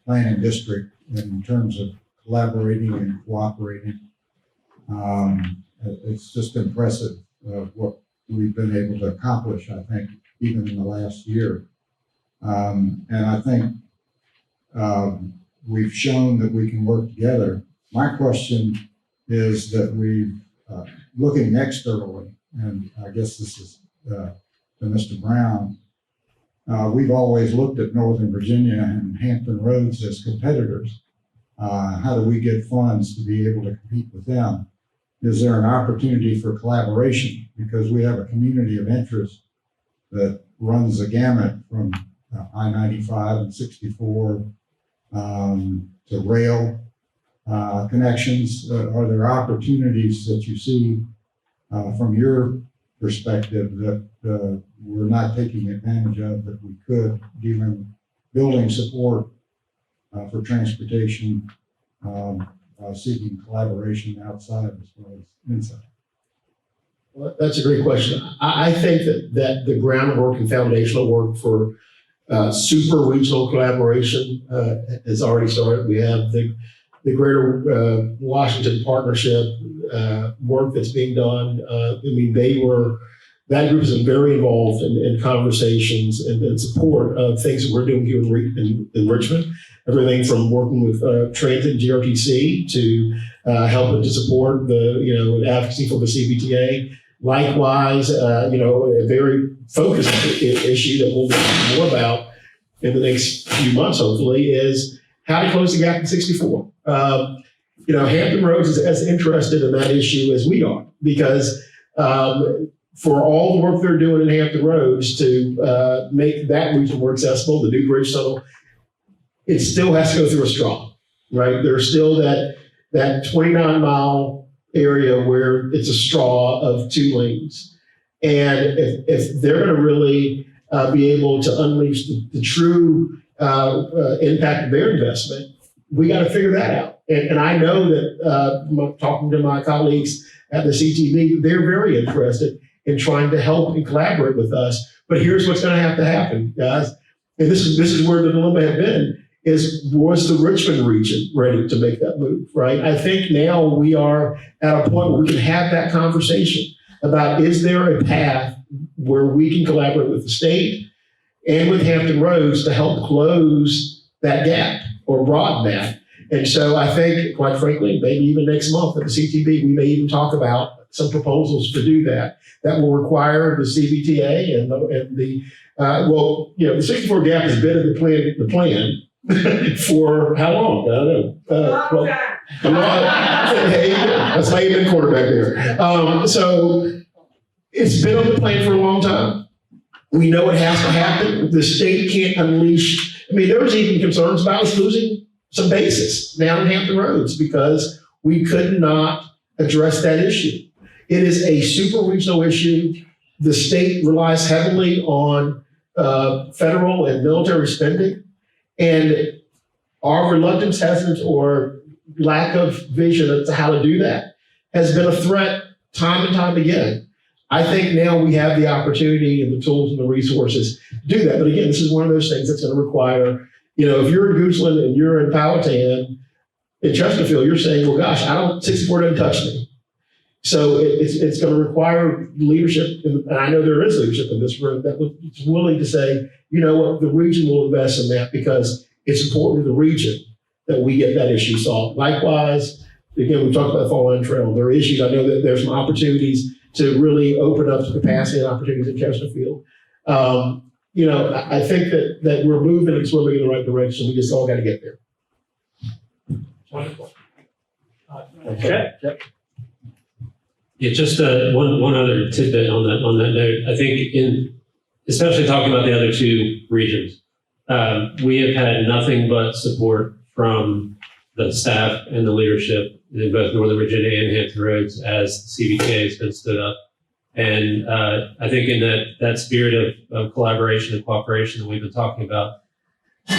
planning district in terms of collaborating and cooperating. It's just impressive what we've been able to accomplish, I think, even in the last year. And I think we've shown that we can work together. My question is that we've, looking externally, and I guess this is to Mr. Brown, we've always looked at Northern Virginia and Hampton Roads as competitors. How do we get funds to be able to compete with them? Is there an opportunity for collaboration? Because we have a community of interest that runs the gamut from I-95 and 64 to rail connections. Are there opportunities that you see from your perspective that we're not taking advantage of that we could, given building support for transportation, seeking collaboration outside as well as inside? Well, that's a great question. I think that the groundwork and foundational work for super regional collaboration has already started. We have the Greater Washington Partnership work that's being done. That group has been very involved in conversations and support of things that we're doing here in Richmond. Everything from working with transit and GRTC to helping to support the advocacy for the CBTA. Likewise, a very focused issue that we'll learn more about in the next few months, hopefully, is how to close the gap in 64. Hampton Roads is as interested in that issue as we are, because for all the work they're doing in Hampton Roads to make that region more accessible, the new bridge tunnel, it still has to go through a straw, right? There's still that 29-mile area where it's a straw of 2 lanes. And if they're going to really be able to unleash the true impact of their investment, we got to figure that out. And I know that talking to my colleagues at the CTV, they're very interested in trying to help and collaborate with us. But here's what's going to have to happen, guys. And this is where the dilemma had been. Was the Richmond region ready to make that move, right? I think now we are at a point where we can have that conversation about, is there a path where we can collaborate with the state and with Hampton Roads to help close that gap or broaden that? And so I think, quite frankly, maybe even next month at the CTB, we may even talk about some proposals to do that. That will require the CBTA and the 64 gap has been in the plan for how long? I don't know. That's my amen quarterback there. So it's been on the plan for a long time. We know it has to happen. The state can't unleash. There was even concerns about us losing some bases down in Hampton Roads because we could not address that issue. It is a super regional issue. The state relies heavily on federal and military spending. And our reluctance, hesitance, or lack of vision as to how to do that has been a threat time and time again. I think now we have the opportunity and the tools and the resources to do that. But again, this is one of those things that's going to require, if you're in Goochland and you're in Powhatan, in Chesterfield, you're saying, well, gosh, 64 doesn't touch me. So it's going to require leadership, and I know there is leadership in this room that's willing to say, you know what, the region will invest in that because it's important to the region that we get that issue solved. Likewise, again, we talked about the Fall Line Trail. There are issues. I know that there's some opportunities to really open up capacity and opportunities in Chesterfield. I think that we're moving and swimming in the right direction. We just all got to get there. Wonderful. Chet? Yeah, just one other tidbit on that note. I think especially talking about the other two regions, we have had nothing but support from the staff and the leadership in both Northern Virginia and Hampton Roads as the CBTA has been stood up. And I think in that spirit of collaboration and cooperation that we've been talking about,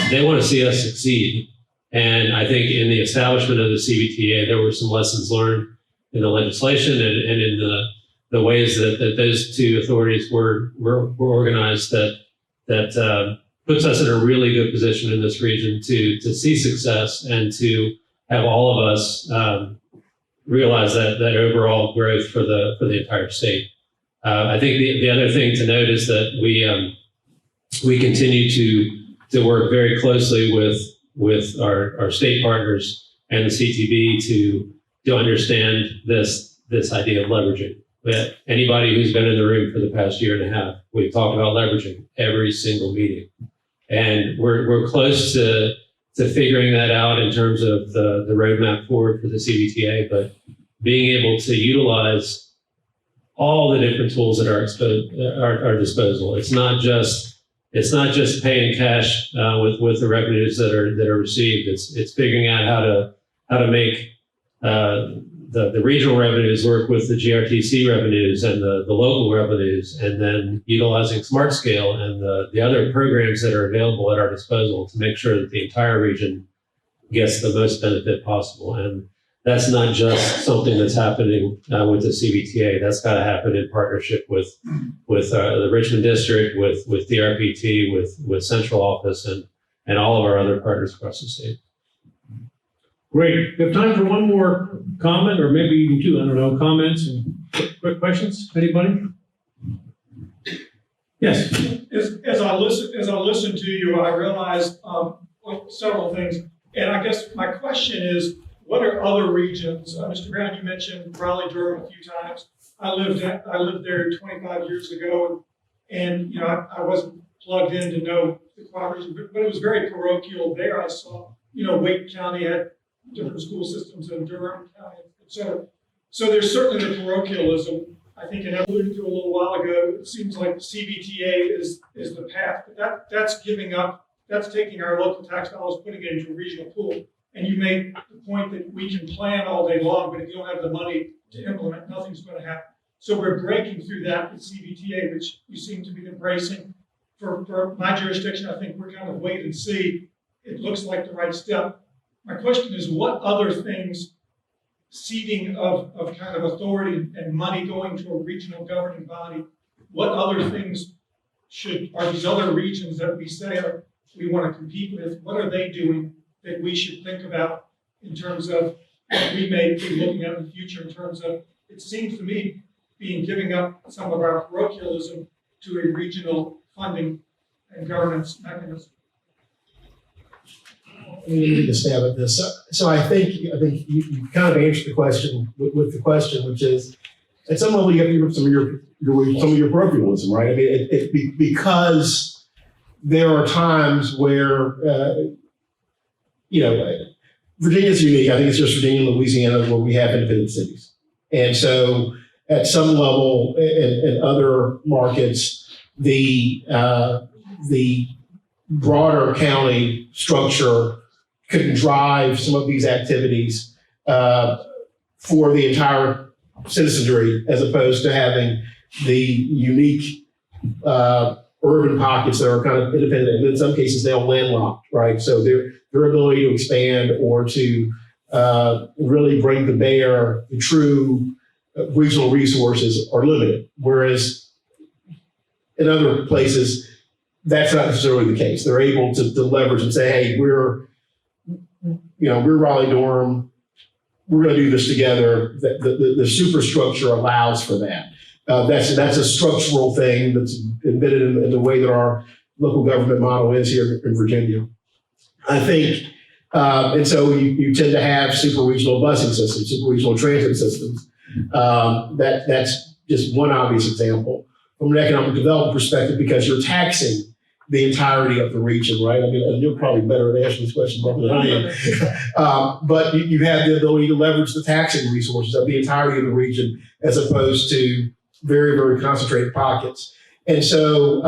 they want to see us succeed. And I think in the establishment of the CBTA, there were some lessons learned in the legislation and in the ways that those two authorities were organized that puts us in a really good position in this region to see success and to have all of us realize that overall growth for the entire state. I think the other thing to note is that we continue to work very closely with our state partners and the CTB to understand this idea of leveraging. But anybody who's been in the room for the past year and a half, we've talked about leveraging every single meeting. And we're close to figuring that out in terms of the roadmap forward for the CBTA, but being able to utilize all the different tools at our disposal. It's not just paying cash with the revenues that are received. It's figuring out how to make the regional revenues work with the GRTC revenues and the local revenues, and then utilizing Smart Scale and the other programs that are available at our disposal to make sure that the entire region gets the most benefit possible. And that's not just something that's happening with the CBTA. That's got to happen in partnership with the Richmond District, with DRPT, with Central Office, and all of our other partners across the state. Great. We have time for one more comment, or maybe even two. I don't know. Comments and quick questions. Anybody? Yes. As I listen to you, I realized several things, and I guess my question is, what are other regions? Mr. Brown, you mentioned Raleigh-Durham a few times. I lived there 25 years ago, and I wasn't plugged in to know the cooperation, but it was very parochial there. I saw, Wake County had different school systems in Durham County, et cetera. So there's certainly the parochialism. I think, and I alluded to a little while ago, it seems like the CBTA is the path, but that's taking our local tax dollars, putting it into a regional pool. And you made the point that we can plan all day long, but if you don't have the money to implement, nothing's going to happen. So we're breaking through that with CBTA, which we seem to be embracing. For my jurisdiction, I think we're kind of wait and see. It looks like the right step. My question is, what other things, seeding of kind of authority and money going to a regional governing body, what other things are these other regions that we say we want to compete with, what are they doing that we should think about in terms of what we may be looking at in the future in terms of, it seems to me, giving up some of our parochialism to a regional funding and governance mechanism. We need to stab at this. So I think you kind of answered the question with the question, which is, at some level you have to give up some of your parochialism, right? I mean, because there are times where Virginia's unique. I think it's just Virginia and Louisiana where we have independent cities, and so at some level in other markets, the broader county structure could drive some of these activities for the entire citizenry, as opposed to having the unique urban pockets that are kind of independent, and in some cases they're landlocked, right? So their ability to expand or to really bring to bear the true regional resources are limited. Whereas in other places, that's not necessarily the case. They're able to leverage and say, hey, we're Raleigh-Durham, we're going to do this together. The superstructure allows for that. That's a structural thing that's embedded in the way that our local government model is here in Virginia. I think, and so you tend to have super regional busing systems, super regional transit systems. That's just one obvious example from an economic development perspective, because you're taxing the entirety of the region, right? I mean, and you're probably better at answering this question probably than I am. But you have the ability to leverage the taxing resources of the entirety of the region as opposed to very, very concentrated pockets. And so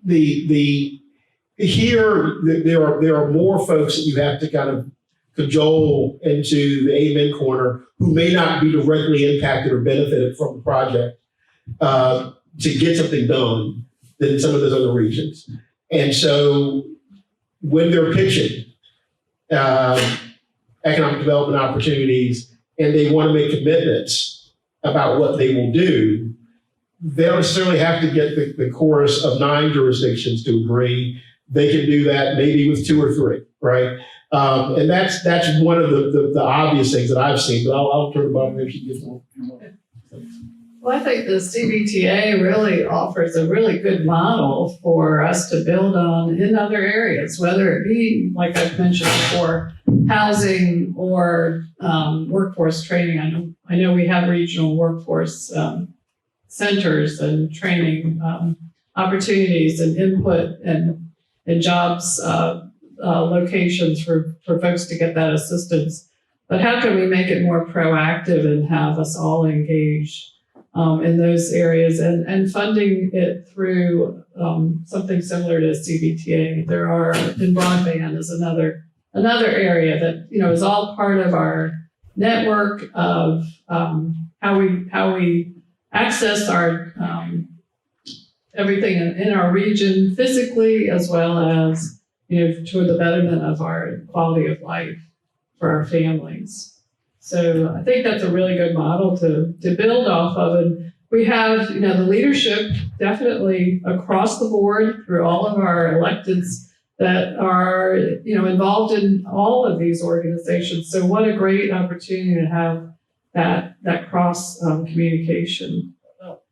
there are more folks that you have to kind of cajole into the amen corner who may not be directly impacted or benefited from the project to get something done than in some of those other regions. And so when they're pitching economic development opportunities and they want to make commitments about what they will do, they don't necessarily have to get the chorus of 9 jurisdictions to agree. They can do that maybe with 2 or 3, right? And that's one of the obvious things that I've seen, but I'll turn it over if she gives more. Well, I think the CBTA really offers a really good model for us to build on in other areas, whether it be, like I've mentioned before, housing or workforce training. I know we have regional workforce centers and training opportunities and input and jobs locations for folks to get that assistance. But how can we make it more proactive and have us all engaged in those areas and funding it through something similar to CBTA? There are, in broadband is another area that, is all part of our network of how we access our everything in our region physically, as well as, toward the betterment of our quality of life for our families. So I think that's a really good model to build off of. And we have, the leadership definitely across the board through all of our electeds that are, involved in all of these organizations. So what a great opportunity to have that cross communication.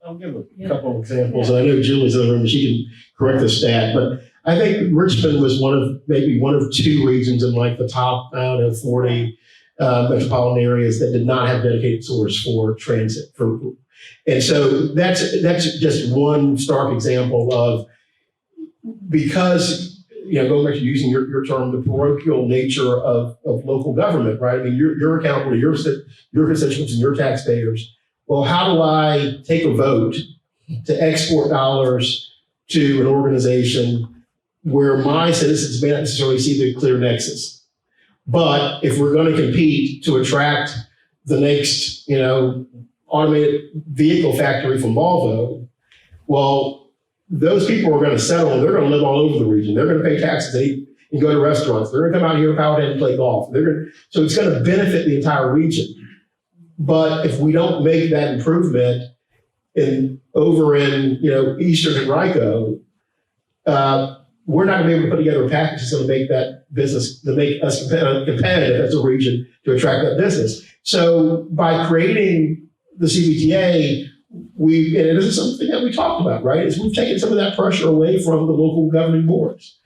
I'll give a couple of examples. I know Julie's in the room, she can correct the stat, but I think Richmond was maybe one of 2 regions in like the top out of 40 metropolitan areas that did not have dedicated source for transit. And so that's just one stark example of, because, going back to using your term, the parochial nature of local government, right? I mean, you're accountable to your constituents and your taxpayers. Well, how do I take a vote to export dollars to an organization where my citizens may not necessarily see the clear nexus? But if we're going to compete to attract the next, automated vehicle factory from Volvo, well, those people are going to settle. They're going to live all over the region. They're going to pay taxes and go to restaurants. They're going to come out here to Powhatan and play golf. So it's going to benefit the entire region. But if we don't make that improvement over in Eastern Henrico, we're not going to be able to put together a package that's going to make that business, to make us competitive as a region to attract that business. So by creating the CBTA, and it is something that we talked about, right? Is we've taken some of that pressure away from the local governing boards.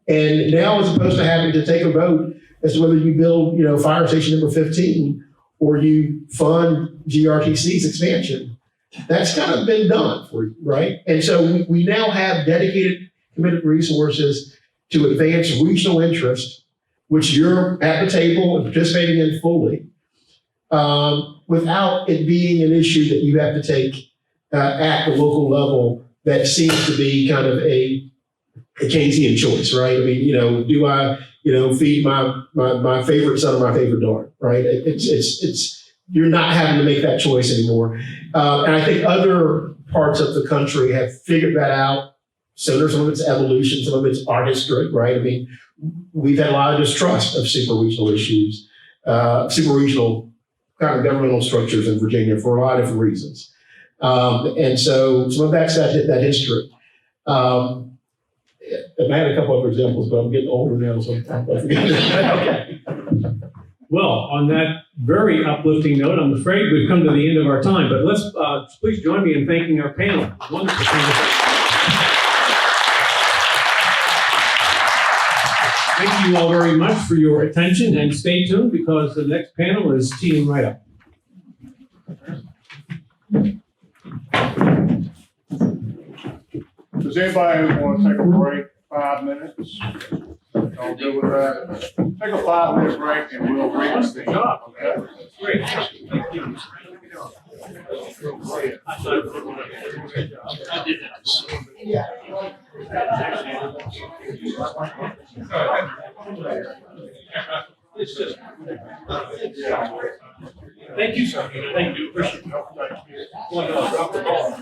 And now, as opposed to having to take a vote as to whether you build, fire station number 15 or you fund GRTC's expansion, that's kind of been done for you, right? And so we now have dedicated, committed resources to advance regional interest, which you're at the table and participating in fully, without it being an issue that you have to take at the local level that seems to be kind of a Keynesian choice, right? I mean, do I, feed my favorite son or my favorite daughter, right? It's you're not having to make that choice anymore. And I think other parts of the country have figured that out. So there's some of its evolution, some of its art history, right? I mean, we've had a lot of distrust of super regional issues, super regional kind of governmental structures in Virginia for a lot of different reasons. And so some of that's that history. And I had a couple other examples, but I'm getting older now, so I'm okay. Well, on that very uplifting note, I'm afraid we've come to the end of our time, but let's please join me in thanking our panel. Wonderful conversation. Thank you all very much for your attention, and stay tuned because the next panel is teeing right up. Does anybody want to take a break, 5 minutes? Y'all good with that? Take a 5-minute break and we'll reconvene. Good job. Okay? Great. Thank you. I did that. It's just. Thank you, sir. Thank you. Appreciate it. Drop the ball.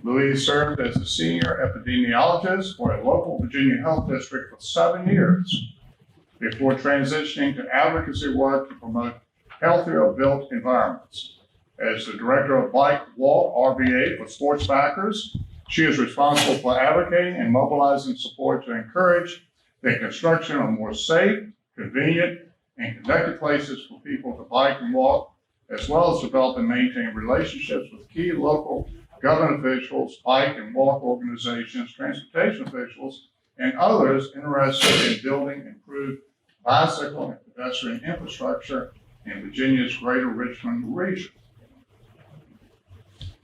Louise served as a senior epidemiologist for a local Virginia health district for 7 years before transitioning to advocacy work to promote healthier built environments. As the director of Bike Walk RVA for sports backers, she is responsible for advocating and mobilizing support to encourage the construction of more safe, convenient, and connected places for people to bike and walk, as well as develop and maintain relationships with key local government officials, bike and walk organizations, transportation officials, and others interested in building improved bicycle and pedestrian infrastructure in Virginia's greater Richmond region.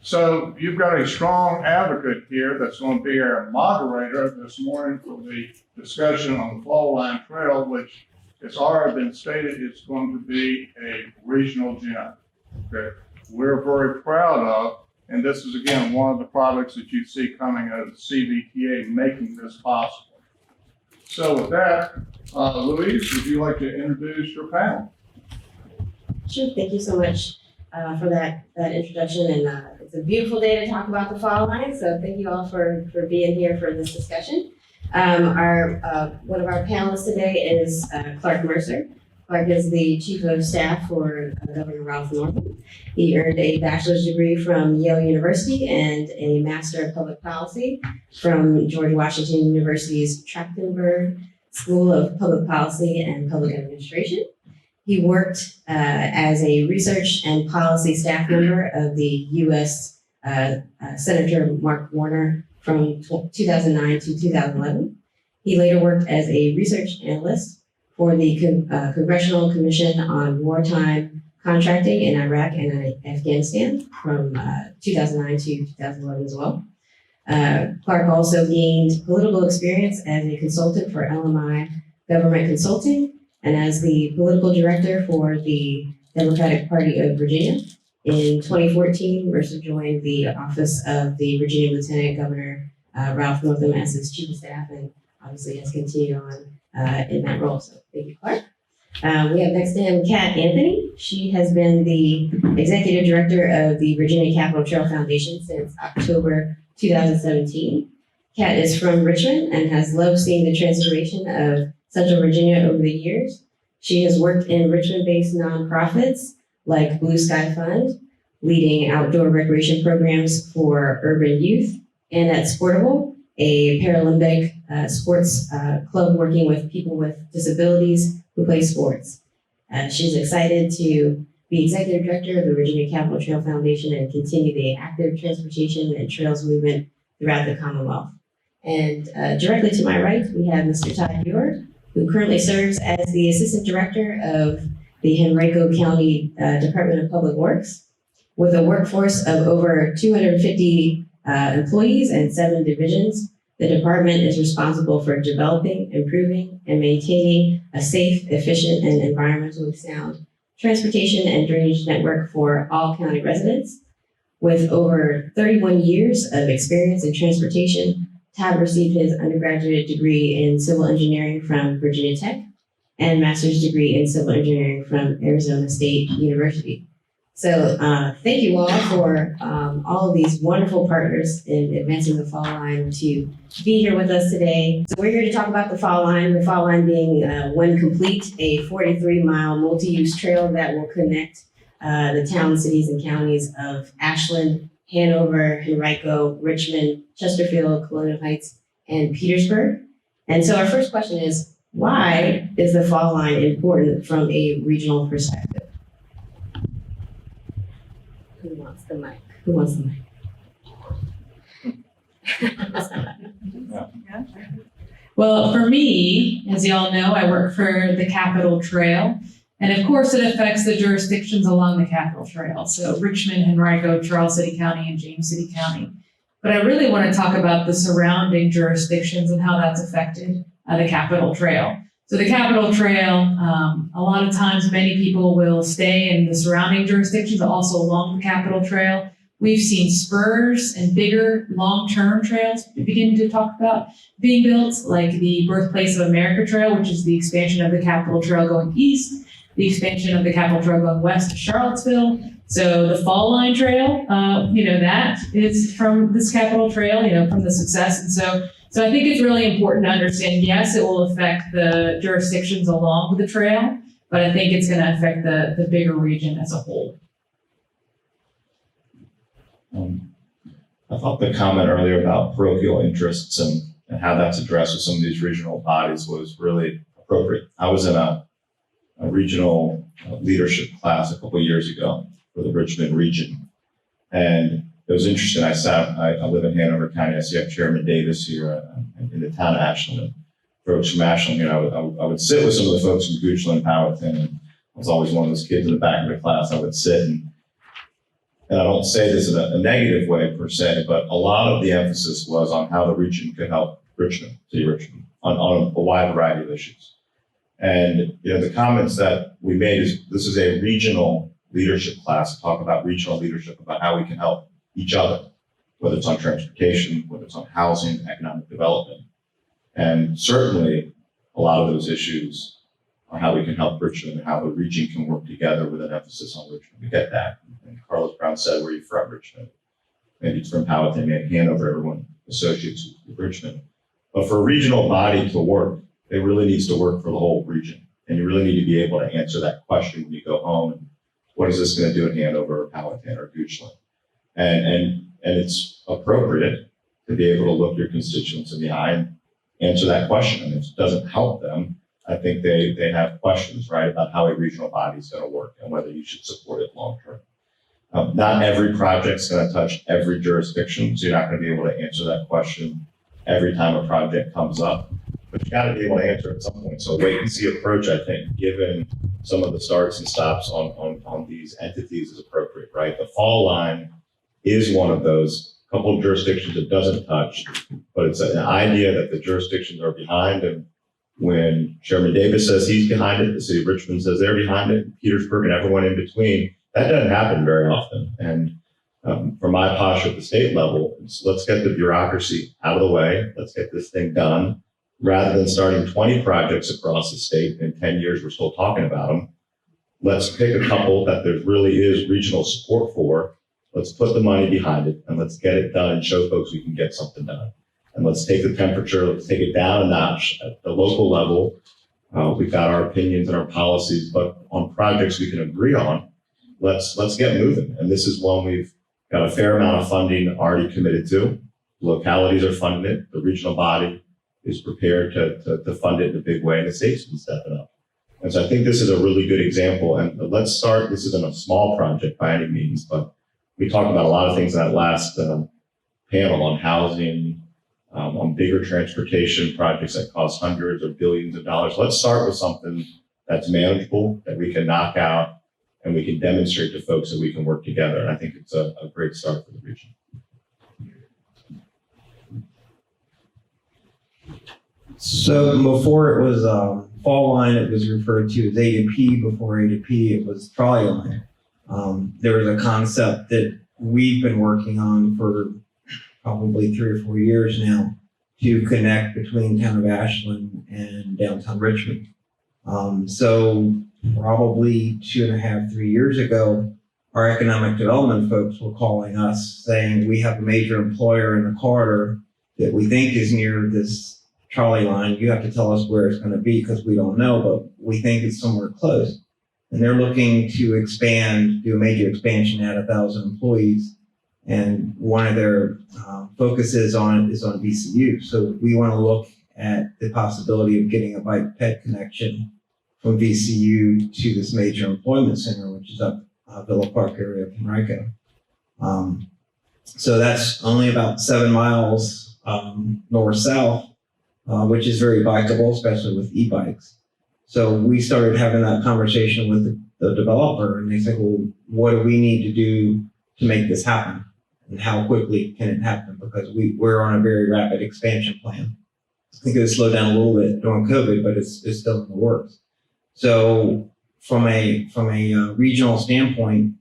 So you've got a strong advocate here that's going to be our moderator this morning for the discussion on the Fall Line Trail, which has already been stated is going to be a regional gem that we're very proud of. And this is, again, one of the products that you see coming out of the CVTA making this possible. So with that, Louise, would you like to introduce your panel? Sure, thank you so much for that introduction. And it's a beautiful day to talk about the Fall Line, so thank you all for being here for this discussion. One of our panelists today is Clark Mercer. Clark is the Chief of Staff for Governor Ralph Northam. He earned a bachelor's degree from Yale University and a Master of Public Policy from George Washington University's Trachtenberg School of Public Policy and Public Administration. He worked as a research and policy staff member of the U.S. Senator Mark Warner from 2009 to 2011. He later worked as a research analyst for the Congressional Commission on Wartime Contracting in Iraq and Afghanistan from 2009 to 2011 as well. Clark also gained political experience as a consultant for LMI Government Consulting and as the political director for the Democratic Party of Virginia. In 2014, Mercer joined the office of the Virginia Lieutenant Governor Ralph Northam as his chief of staff, and obviously has continued on in that role. So thank you, Clark. We have next to him Kat Anthony. She has been the executive director of the Virginia Capital Trail Foundation since October 2017. Kat is from Richmond and has loved seeing the transformation of Central Virginia over the years. She has worked in Richmond-based nonprofits like Blue Sky Fund, leading outdoor recreation programs for urban youth, and at Sportable, a Paralympic sports club working with people with disabilities who play sports. She's excited to be executive director of the Virginia Capital Trail Foundation and continue the active transportation and trails movement throughout the Commonwealth. And directly to my right, we have Mr. Todd Buer, who currently serves as the assistant director of the Henrico County Department of Public Works. With a workforce of over 250 employees and 7 divisions, the department is responsible for developing, improving, and maintaining a safe, efficient, and environmentally sound transportation and drainage network for all county residents. With over 31 years of experience in transportation, Todd received his undergraduate degree in civil engineering from Virginia Tech and master's degree in civil engineering from Arizona State University. So thank you all for all of these wonderful partners in advancing the fall line to be here with us today. So we're here to talk about the fall line being, when complete, a 43-mile multi-use trail that will connect the towns, cities, and counties of Ashland, Hanover, Henrico, Richmond, Chesterfield, Colonial Heights, and Petersburg. And so our first question is, why is the fall line important from a regional perspective? Who wants the mic? Who wants the mic? Well, for me, as y'all know, I work for the Capitol Trail. And of course, it affects the jurisdictions along the Capitol Trail. So Richmond, Henrico, Charles City County, and James City County. But I really want to talk about the surrounding jurisdictions and how that's affected the Capitol Trail. So the Capitol Trail, a lot of times many people will stay in the surrounding jurisdictions, also along the Capitol Trail. We've seen spurs and bigger long-term trails begin to talk about being built, like the Birthplace of America Trail, which is the expansion of the Capitol Trail going east, the expansion of the Capitol Trail going west to Charlottesville. So the Fall Line Trail, that is from this Capitol Trail, from the success. And so I think it's really important to understand, yes, it will affect the jurisdictions along the trail, but I think it's going to affect the bigger region as a whole. I thought the comment earlier about parochial interests and how that's addressed with some of these regional bodies was really appropriate. I was in a regional leadership class a couple of years ago for the Richmond region. And it was interesting. I live in Hanover County. I see Chairman Davis here in the town of Ashland. And folks from Ashland, I would sit with some of the folks from Goochland and Powhatan. And I was always one of those kids in the back of the class. I would sit and I don't say this in a negative way per se, but a lot of the emphasis was on how the region could help Richmond, City Richmond, on a wide variety of issues. And the comments that we made is this is a regional leadership class to talk about regional leadership, about how we can help each other, whether it's on transportation, whether it's on housing, economic development. And certainly a lot of those issues are how we can help Richmond and how the region can work together with an emphasis on Richmond. We get that. And Carlos Brown said, where are you from, Richmond? Maybe it's from Powhatan, maybe Hanover, everyone associates with Richmond. But for a regional body to work, it really needs to work for the whole region. And you really need to be able to answer that question when you go home. What is this going to do in Hanover or Powhatan or Goochland? And it's appropriate to be able to look your constituents in the eye and answer that question. And if it doesn't help them, I think they have questions, right, about how a regional body is going to work and whether you should support it long term. Not every project is going to touch every jurisdiction, so you're not going to be able to answer that question every time a project comes up. But you got to be able to answer it at some point. So wait and see approach, I think, given some of the starts and stops on these entities is appropriate, right? The fall line is one of those couple of jurisdictions it doesn't touch, but it's an idea that the jurisdictions are behind. And when Chairman Davis says he's behind it, the city of Richmond says they're behind it, Petersburg and everyone in between, that doesn't happen very often. And from my posture at the state level, let's get the bureaucracy out of the way. Let's get this thing done. Rather than starting 20 projects across the state, in 10 years we're still talking about them. Let's pick a couple that there really is regional support for. Let's put the money behind it and let's get it done and show folks we can get something done. And let's take the temperature, let's take it down a notch at the local level. We've got our opinions and our policies, but on projects we can agree on, let's get moving. And this is one we've got a fair amount of funding already committed to. Localities are funding it, the regional body is prepared to fund it in a big way, and the state's been stepping up. And so I think this is a really good example. And let's start, this isn't a small project by any means, but we talked about a lot of things in that last panel on housing, on bigger transportation projects that cost hundreds or billions of dollars. Let's start with something that's manageable, that we can knock out, and we can demonstrate to folks that we can work together. And I think it's a great start for the region. So before it was fall line, it was referred to as A to P. Before A to P, it was trolley line. There was a concept that we've been working on for probably 3 or 4 years now to connect between town of Ashland and downtown Richmond. So probably 2.5, 3 years ago, our economic development folks were calling us saying, we have a major employer in the corridor that we think is near this trolley line. You have to tell us where it's going to be because we don't know, but we think it's somewhere close. And they're looking to expand, do a major expansion, add 1,000 employees. And one of their focuses on VCU. So we want to look at the possibility of getting a bike ped connection from VCU to this major employment center, which is up Villa Park area of Henrico. So that's only about 7 miles north-south, which is very bikeable, especially with e-bikes. So we started having that conversation with the developer, and they said, well, what do we need to do to make this happen? And how quickly can it happen? Because we're on a very rapid expansion plan. I think it was slowed down a little bit during COVID, but it's still in the works. So from a regional standpoint,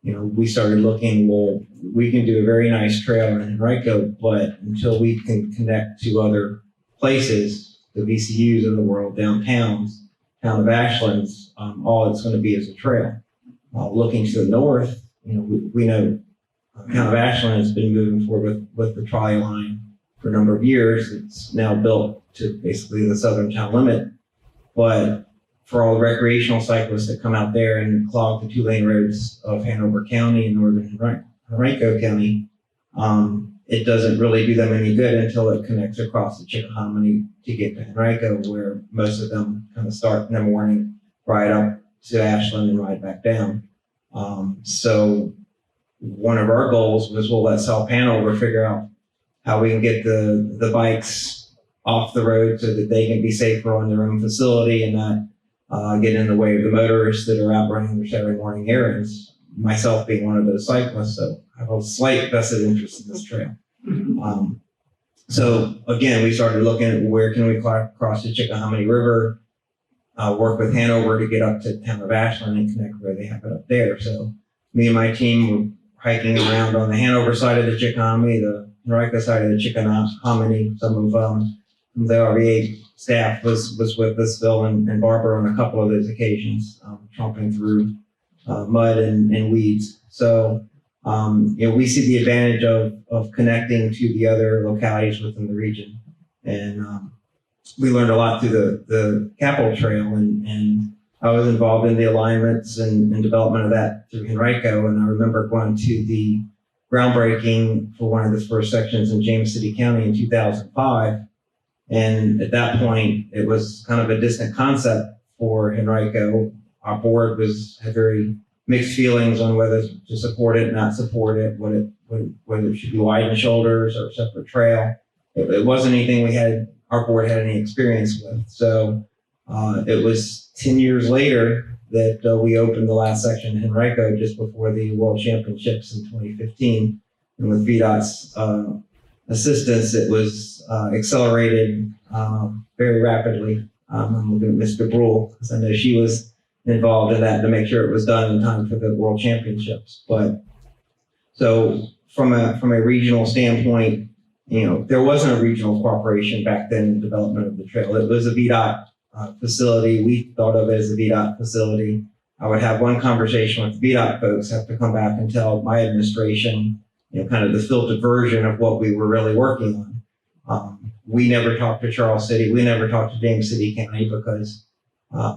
we started looking, well, we can do a very nice trail in Henrico, but until we can connect to other places, the VCUs of the world, downtowns, town of Ashlands, all it's going to be is a trail. Looking to the north, we know town of Ashland has been moving forward with the trolley line for a number of years. It's now built to basically the southern town limit. But for all the recreational cyclists that come out there and clog the 2-lane roads of Hanover County and northern Henrico County, it doesn't really do them any good until it connects across the Chickahominy to get to Henrico, where most of them kind of start in the morning, ride up to Ashland and ride back down. So one of our goals was, we'll let South Hanover figure out how we can get the bikes off the road so that they can be safer on their own facility and not get in the way of the motorists that are out running their Saturday morning errands, myself being one of those cyclists. So I have a slight vested interest in this trail. So again, we started looking at where can we cross the Chickahominy River, work with Hanover to get up to the town of Ashland and connect where they have it up there. So me and my team were hiking around on the Hanover side of the Chickahominy, the Henrico side of the Chickahominy. Some of the RVA staff was with us, Phil and Barbara, on a couple of those occasions, tromping through mud and weeds. So, we see the advantage of connecting to the other localities within the region. And we learned a lot through the Capitol Trail, and I was involved in the alignments and development of that through Henrico. And I remember going to the groundbreaking for one of the first sections in James City County in 2005. And at that point, it was kind of a distant concept for Henrico. Our board had very mixed feelings on whether to support it, not support it, whether it should be widened shoulders or a separate trail. It wasn't anything our board had any experience with. So it was 10 years later that we opened the last section in Henrico just before the World Championships in 2015. And with VDOT's assistance, it was accelerated very rapidly. I'm looking at Mr. Brule, because I know she was involved in that to make sure it was done in time for the World Championships. But so from a regional standpoint, there wasn't a regional cooperation back then in the development of the trail. It was a VDOT facility. We thought of it as a VDOT facility. I would have one conversation with the VDOT folks, have to come back and tell my administration, kind of the filtered version of what we were really working on. We never talked to Charles City. We never talked to James City County because,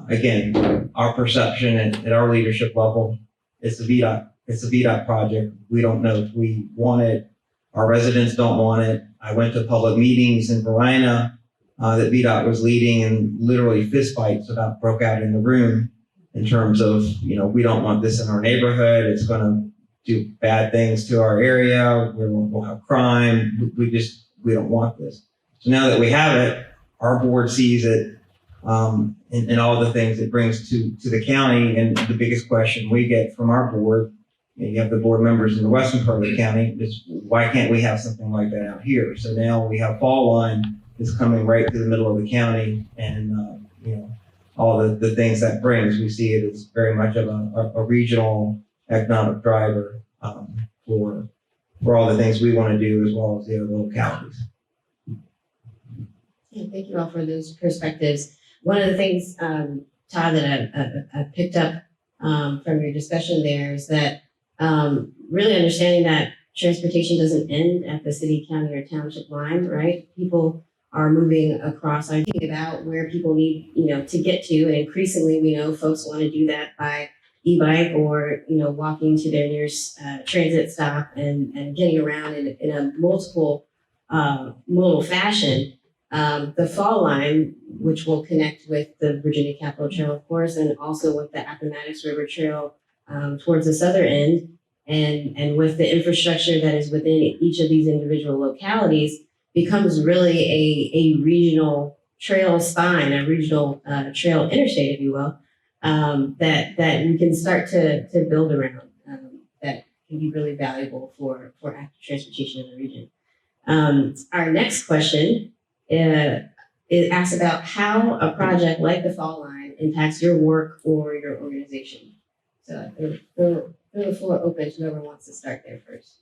again, our perception at our leadership level, it's a VDOT project. We don't know if we want it. Our residents don't want it. I went to public meetings in Verona that VDOT was leading, and literally fistfights about broke out in the room in terms of, we don't want this in our neighborhood. It's going to do bad things to our area. We'll have crime. We don't want this. So now that we have it, our board sees it in all the things it brings to the county. And the biggest question we get from our board, you have the board members in the western part of the county, is why can't we have something like that out here? So now we have Fall Line is coming right through the middle of the county, and all the things that brings. We see it as very much of a regional economic driver for all the things we want to do, as well as the other localities. Yeah, thank you all for those perspectives. One of the things, Todd, that I picked up from your discussion there is that really understanding that transportation doesn't end at the city, county, or township line, right? People are moving across, are thinking about where people need, to get to. And increasingly, we know folks want to do that by e-bike or, walking to their nearest transit stop and getting around in a multiple modal fashion. The fall line, which will connect with the Virginia Capitol Trail, of course, and also with the Appomattox River Trail towards the southern end, and with the infrastructure that is within each of these individual localities, becomes really a regional trail spine, a regional trail interstate, if you will, that we can start to build around, that can be really valuable for active transportation in the region. Our next question it asks about how a project like the Fall Line impacts your work or your organization. So throw the floor open to whoever wants to start there first.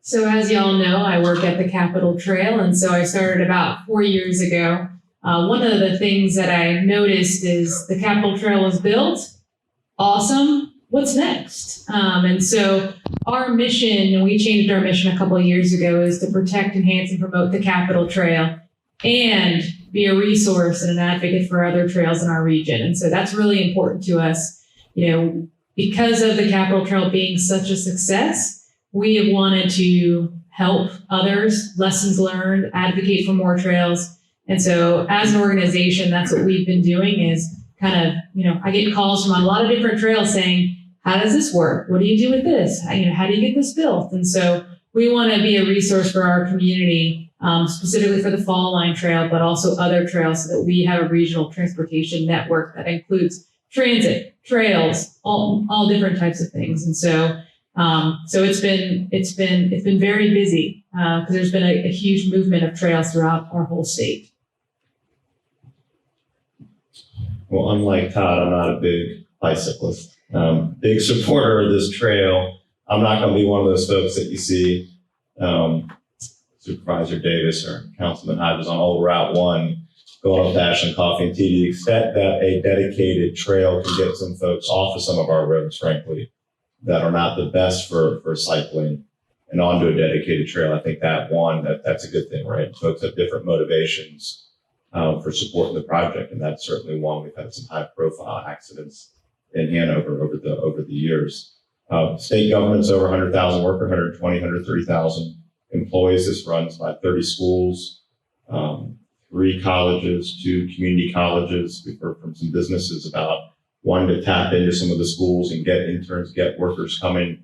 So as y'all know, I work at the Capitol Trail, and so I started about 4 years ago. One of the things that I noticed is the Capitol Trail was built. Awesome. What's next? And so our mission, and we changed our mission a couple of years ago, is to protect, enhance, and promote the Capitol Trail and be a resource and an advocate for other trails in our region. And so that's really important to us. Because of the Capitol Trail being such a success, we have wanted to help others, lessons learned, advocate for more trails. And so as an organization, that's what we've been doing is kind of, I get calls from a lot of different trails saying, how does this work? What do you do with this? How do you get this built? And so we want to be a resource for our community, specifically for the Fall Line Trail, but also other trails so that we have a regional transportation network that includes transit, trails, all different types of things. And so it's been very busy because there's been a huge movement of trails throughout our whole state. Well, unlike Todd, I'm not a big bicyclist. Big supporter of this trail. I'm not going to be one of those folks that you see Supervisor Davis or Councilman Hyde was on old Route 1 going up to Ashland Coffee and Tea. To the extent that a dedicated trail can get some folks off of some of our roads, frankly, that are not the best for cycling and onto a dedicated trail, I think that's a good thing, right? Folks have different motivations for supporting the project, and that's certainly one. We've had some high-profile accidents in Hanover over the years. State government's over 100,000 workers, 120, 130,000 employees. This runs by 30 schools, 3 colleges, 2 community colleges. We've heard from some businesses about wanting to tap into some of the schools and get interns, get workers coming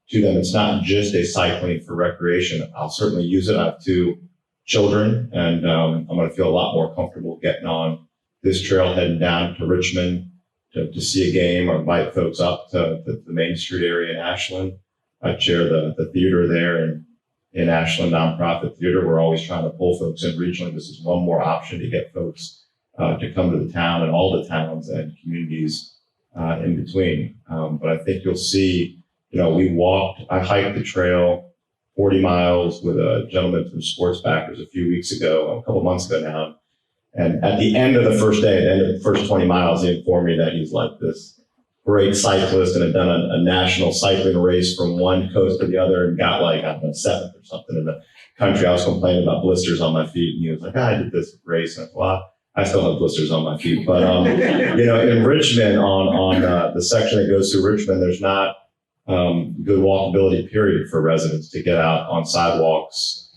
to them. It's not just a cycling for recreation. I'll certainly use it. I have 2 children, and I'm going to feel a lot more comfortable getting on this trail heading down to Richmond to see a game or invite folks up to the Main Street area in Ashland. I chair the theater there in Ashland, nonprofit theater. We're always trying to pull folks in regionally. This is one more option to get folks to come to the town and all the towns and communities in between. But I think you'll see, I hiked the trail 40 miles with a gentleman from Sports Backers a couple months ago now. And at the end of the first day, at the end of the first 20 miles, he informed me that he's like this great cyclist and had done a national cycling race from one coast to the other and got 7th or something in the country. I was complaining about blisters on my feet, and he was like, I did this race. And I thought, well, I still have blisters on my feet. But, in Richmond, on the section that goes through Richmond, there's not good walkability period for residents to get out on sidewalks,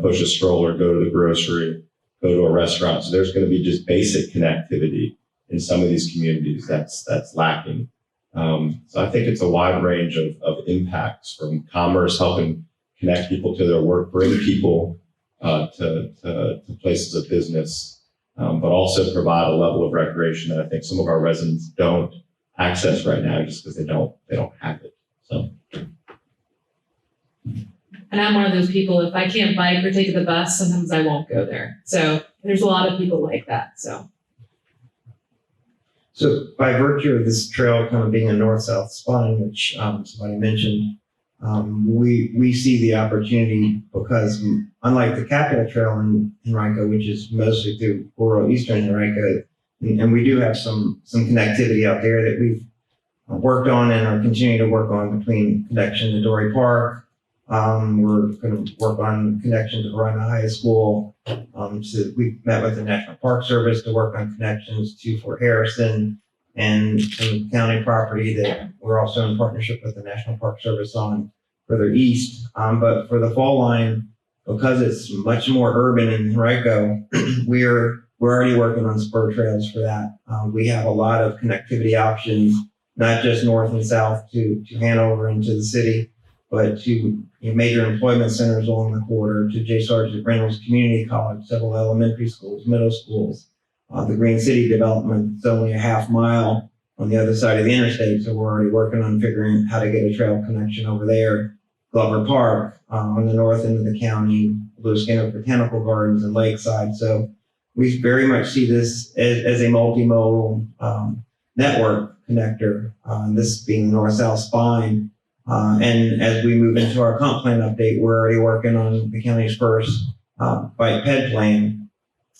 push a stroller, go to the grocery, go to a restaurant. So there's going to be just basic connectivity in some of these communities that's lacking. So I think it's a wide range of impacts, from commerce, helping connect people to their work, bring people to places of business, but also provide a level of recreation that I think some of our residents don't access right now just because they don't have it. So. And I'm one of those people, if I can't bike or take the bus, sometimes I won't go there. So there's a lot of people like that. So by virtue of this trail kind of being a north-south spine, which somebody mentioned, we see the opportunity because unlike the Capitol Trail in Henrico, which is mostly through rural eastern Henrico, And we do have some connectivity out there that we've worked on and are continuing to work on between connection to Dory Park. We're going to work on connection to Verona High School. So we met with the National Park Service to work on connections to Fort Harrison and some county property that we're also in partnership with the National Park Service on further east. But for the fall line, because it's much more urban in Henrico, we're already working on spur trails for that. We have a lot of connectivity options, not just north and south to Hanover and to the city, but to major employment centers along the corridor, to J. Sargent Reynolds Community College, several elementary schools, middle schools. The Green City development is only a half mile on the other side of the interstate, so we're already working on figuring how to get a trail connection over there. Glover Park on the north end of the county, Blue Skinner Botanical Gardens and Lakeside. So we very much see this as a multimodal network connector, this being the north-south spine. And as we move into our comp plan update, we're already working on the county's first bike ped plan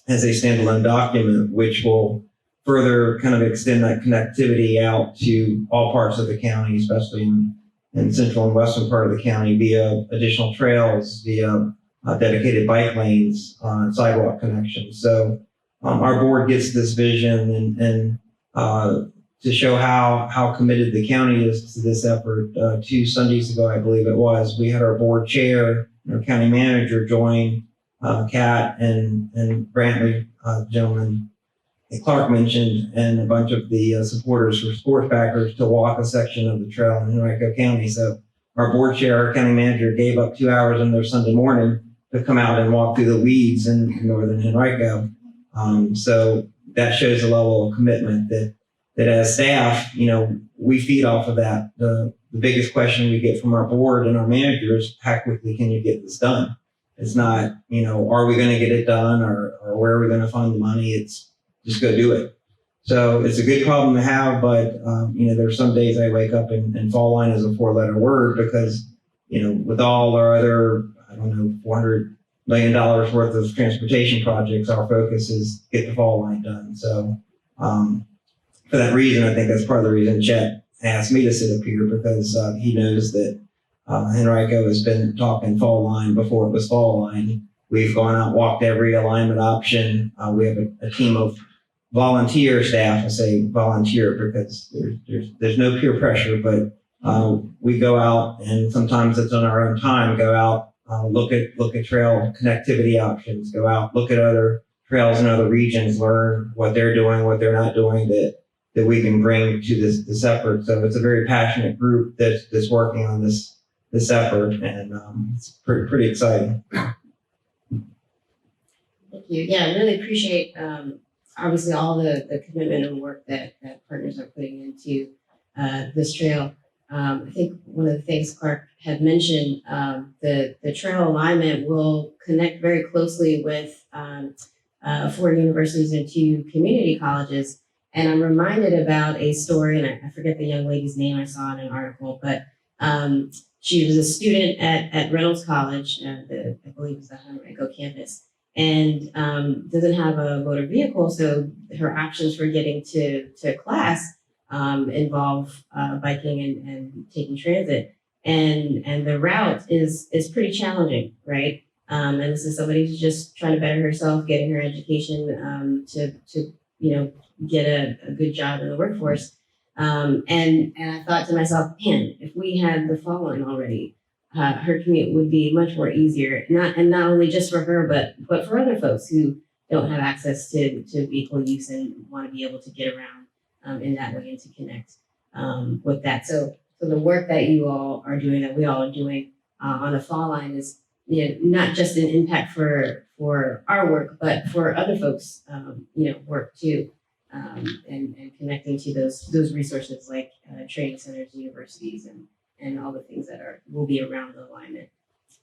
as a standalone document, which will further kind of extend that connectivity out to all parts of the county, especially in central and western part of the county, via additional trails, via dedicated bike lanes, sidewalk connections. So our board gets this vision and to show how committed the county is to this effort. 2 Sundays ago, I believe it was, we had our board chair and our county manager join Kat and Brantley, gentleman that Clark mentioned, and a bunch of the supporters for sports backers to walk a section of the trail in Henrico County. So our board chair, our county manager, gave up 2 hours on their Sunday morning to come out and walk through the weeds in northern Henrico. So that shows a level of commitment that as staff, we feed off of that. The biggest question we get from our board and our managers, how quickly can you get this done? It's not, are we going to get it done or where are we going to find the money? It's just go do it. So it's a good problem to have, but, there's some days I wake up and fall line is a 4-letter word because, with all our other, $400 million worth of transportation projects, our focus is get the fall line done. So, for that reason, I think that's part of the reason Chet asked me to sit up here because he knows that Henrico has been talking fall line before it was fall line. We've gone out and walked every alignment option. We have a team of volunteer staff. I say volunteer because there's no peer pressure, but we go out and sometimes it's on our own time, go out, look at trail connectivity options, go out, look at other trails in other regions, learn what they're doing, what they're not doing that we can bring to this effort. So it's a very passionate group that's working on this effort, and it's pretty exciting. Thank you. Yeah, I really appreciate obviously all the commitment and work that partners are putting into this trail. I think one of the things Clark had mentioned, the trail alignment will connect very closely with 4 universities and 2 community colleges. And I'm reminded about a story, and I forget the young lady's name I saw in an article, but she was a student at Reynolds College, I believe it's the Henrico campus, and doesn't have a motor vehicle, so her options for getting to class involve biking and taking transit. And the route is pretty challenging, right? And this is somebody who's just trying to better herself, getting her education to get a good job in the workforce. And I thought to myself, man, if we had the fall line already, her commute would be much more easier. Not only just for her, but for other folks who don't have access to vehicle use and want to be able to get around in that way and to connect with that. So the work that you all are doing, that we all are doing on the fall line is not just an impact for our work, but for other folks' work too. And connecting to those resources like training centers, universities, and all the things that will be around the alignment.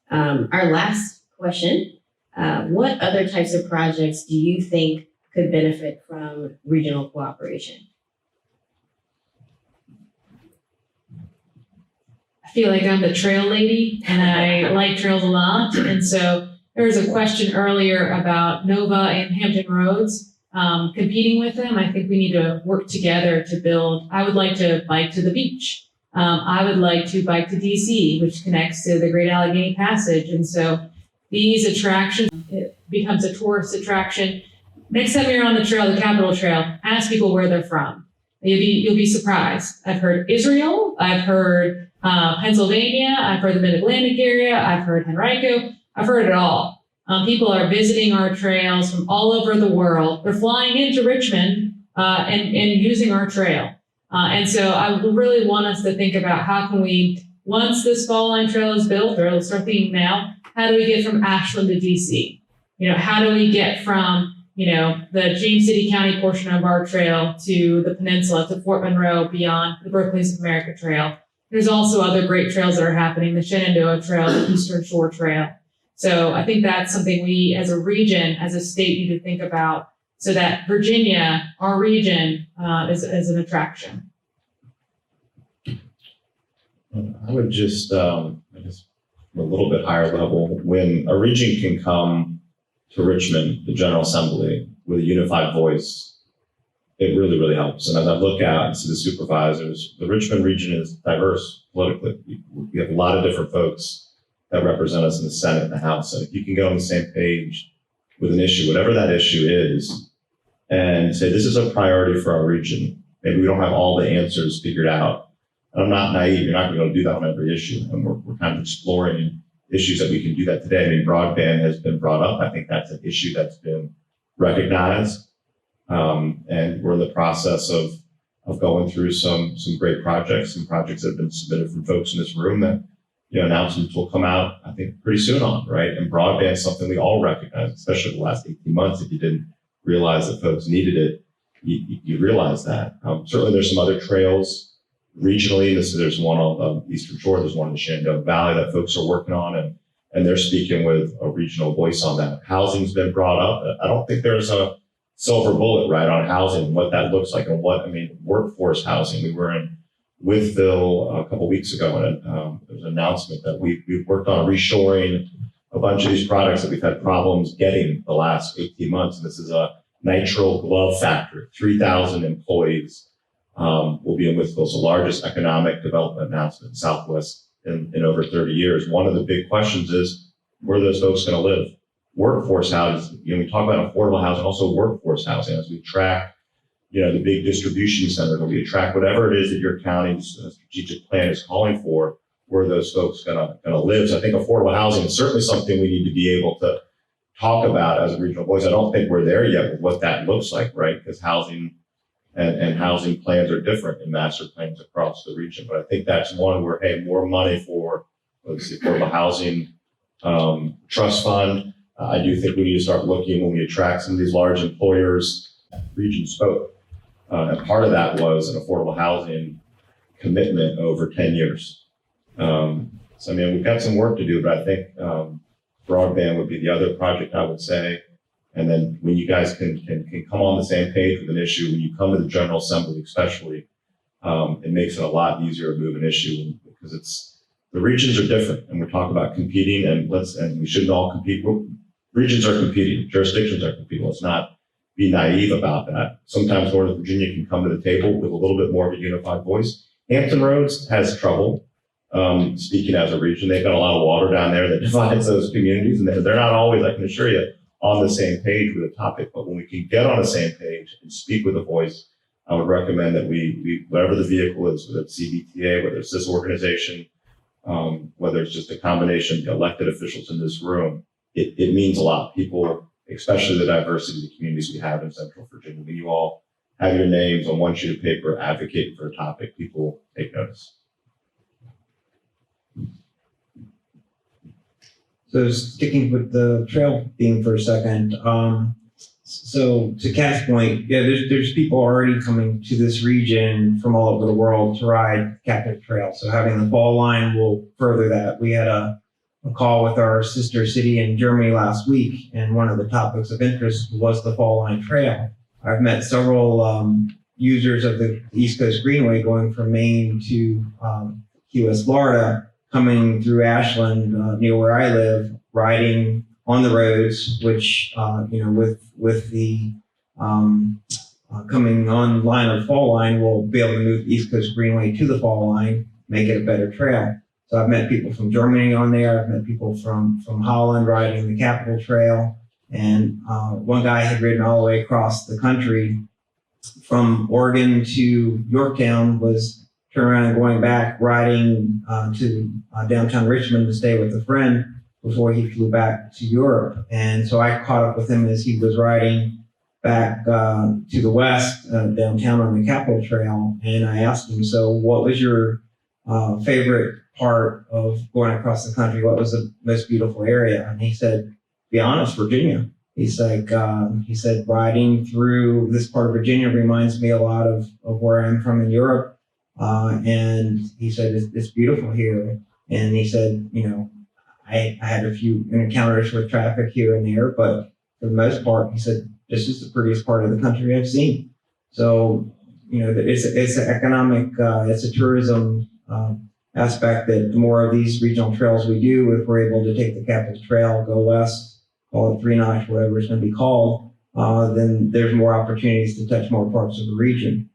Our last question, what other types of projects do you think could benefit from regional cooperation? I feel like I'm the trail lady and I like trails a lot. And so there was a question earlier about Nova and Hampton Roads. competing with them. I think we need to work together to build. I would like to bike to the beach. I would like to bike to DC, which connects to the Great Allegheny Passage. And so these attractions, it becomes a tourist attraction. Next time you're on the trail, the Capitol Trail, ask people where they're from. You'll be surprised. I've heard Israel, I've heard Pennsylvania, I've heard the Mid-Atlantic area, I've heard Henrico, I've heard it all. People are visiting our trails from all over the world. They're flying into Richmond and using our trail. And so I really want us to think about how can we, once this Fall Line Trail is built, or let's start thinking now, how do we get from Ashland to DC? How do we get from, the James City County portion of our trail to the peninsula, to Fort Monroe, beyond the Birthplace of America Trail? There's also other great trails that are happening, the Shenandoah Trail, the Eastern Shore Trail. So I think that's something we as a region, as a state, need to think about so that Virginia, our region, is an attraction. I would just, I guess, a little bit higher level, when a region can come to Richmond, the General Assembly, with a unified voice, it really, really helps. And as I look out and see the supervisors, the Richmond region is diverse politically. We have a lot of different folks that represent us in the Senate and the House. And if you can go on the same page with an issue, whatever that issue is, and say, this is a priority for our region. Maybe we don't have all the answers figured out. And I'm not naive. You're not going to be able to do that on every issue. And we're kind of exploring issues that we can do that today. I mean, broadband has been brought up. I think that's an issue that's been recognized. And we're in the process of going through some great projects, some projects that have been submitted from folks in this room that, announcements will come out, I think, pretty soon on, right? And broadband is something we all recognize, especially the last 18 months. If you didn't realize that folks needed it, you realize that. Certainly there's some other trails regionally. There's one on the Eastern Shore, there's one in the Shenandoah Valley that folks are working on, and they're speaking with a regional voice on that. Housing's been brought up. I don't think there's a silver bullet, right, on housing, what that looks like, and workforce housing. We were in Withville a couple weeks ago, and there was an announcement that we've worked on reshoring a bunch of these products that we've had problems getting the last 18 months. And this is a nitrile glove factory, 3,000 employees will be in Withville. It's the largest economic development announcement in Southwest in over 30 years. One of the big questions is, where are those folks going to live? Workforce housing, we talk about affordable housing, also workforce housing, as we track, the big distribution centers, or we track whatever it is that your county's strategic plan is calling for, where are those folks going to live? So I think affordable housing is certainly something we need to be able to talk about as a regional voice. I don't think we're there yet with what that looks like, right? Because housing and housing plans are different in master plans across the region. But I think that's one where, hey, more money for the affordable housing trust fund. I do think we need to start looking when we attract some of these large employers. Region spoke. And part of that was an affordable housing commitment over 10 years. So, we've got some work to do, but I think broadband would be the other project I would say. And then when you guys can come on the same page with an issue, when you come to the General Assembly especially, it makes it a lot easier to move an issue, because the regions are different, and we're talking about competing, and we shouldn't all compete. Regions are competing, jurisdictions are competing. Let's not be naive about that. Sometimes Northern Virginia can come to the table with a little bit more of a unified voice. Hampton Roads has trouble speaking as a region. They've got a lot of water down there that divides those communities, and they're not always, I can assure you, on the same page with a topic. But when we can get on the same page and speak with a voice, I would recommend that we whatever the vehicle is, whether it's CBTA, whether it's this organization, whether it's just a combination of the elected officials in this room, it means a lot. People, especially the diversity of the communities we have in Central Virginia, when you all have your names on one sheet of paper advocating for a topic, people take notice. So sticking with the trail theme for a second, so to Kat's point, there's people already coming to this region from all over the world to ride Capitol Trail. So having the Fall Line will further that. We had a call with our sister city in Germany last week, and one of the topics of interest was the Fall Line Trail. I've met several users of the East Coast Greenway going from Maine to Key West, Florida, coming through Ashland near where I live, riding on the roads, which with the coming on line of fall line will be able to move the East Coast Greenway to the fall line, make it a better trail. So I've met people from Germany on there. I've met people from Holland riding the Capitol Trail. And one guy had ridden all the way across the country from Oregon to Yorktown, was turning around and going back, riding to downtown Richmond to stay with a friend before he flew back to Europe. And so I caught up with him as he was riding back to the west, downtown on the Capitol Trail. And I asked him, so what was your favorite part of going across the country? What was the most beautiful area? And he said, to be honest, Virginia. He's like, he said, riding through this part of Virginia reminds me a lot of where I'm from in Europe. And he said, it's beautiful here. And he said, you know, I had a few encounters with traffic here and there, but for the most part, he said, this is the prettiest part of the country I've seen. So, you know, it's an economic, it's a tourism aspect that the more of these regional trails we do, if we're able to take the Capitol Trail, go west, call it 3 Notch, whatever it's going to be called, then there's more opportunities to touch more parts of the region.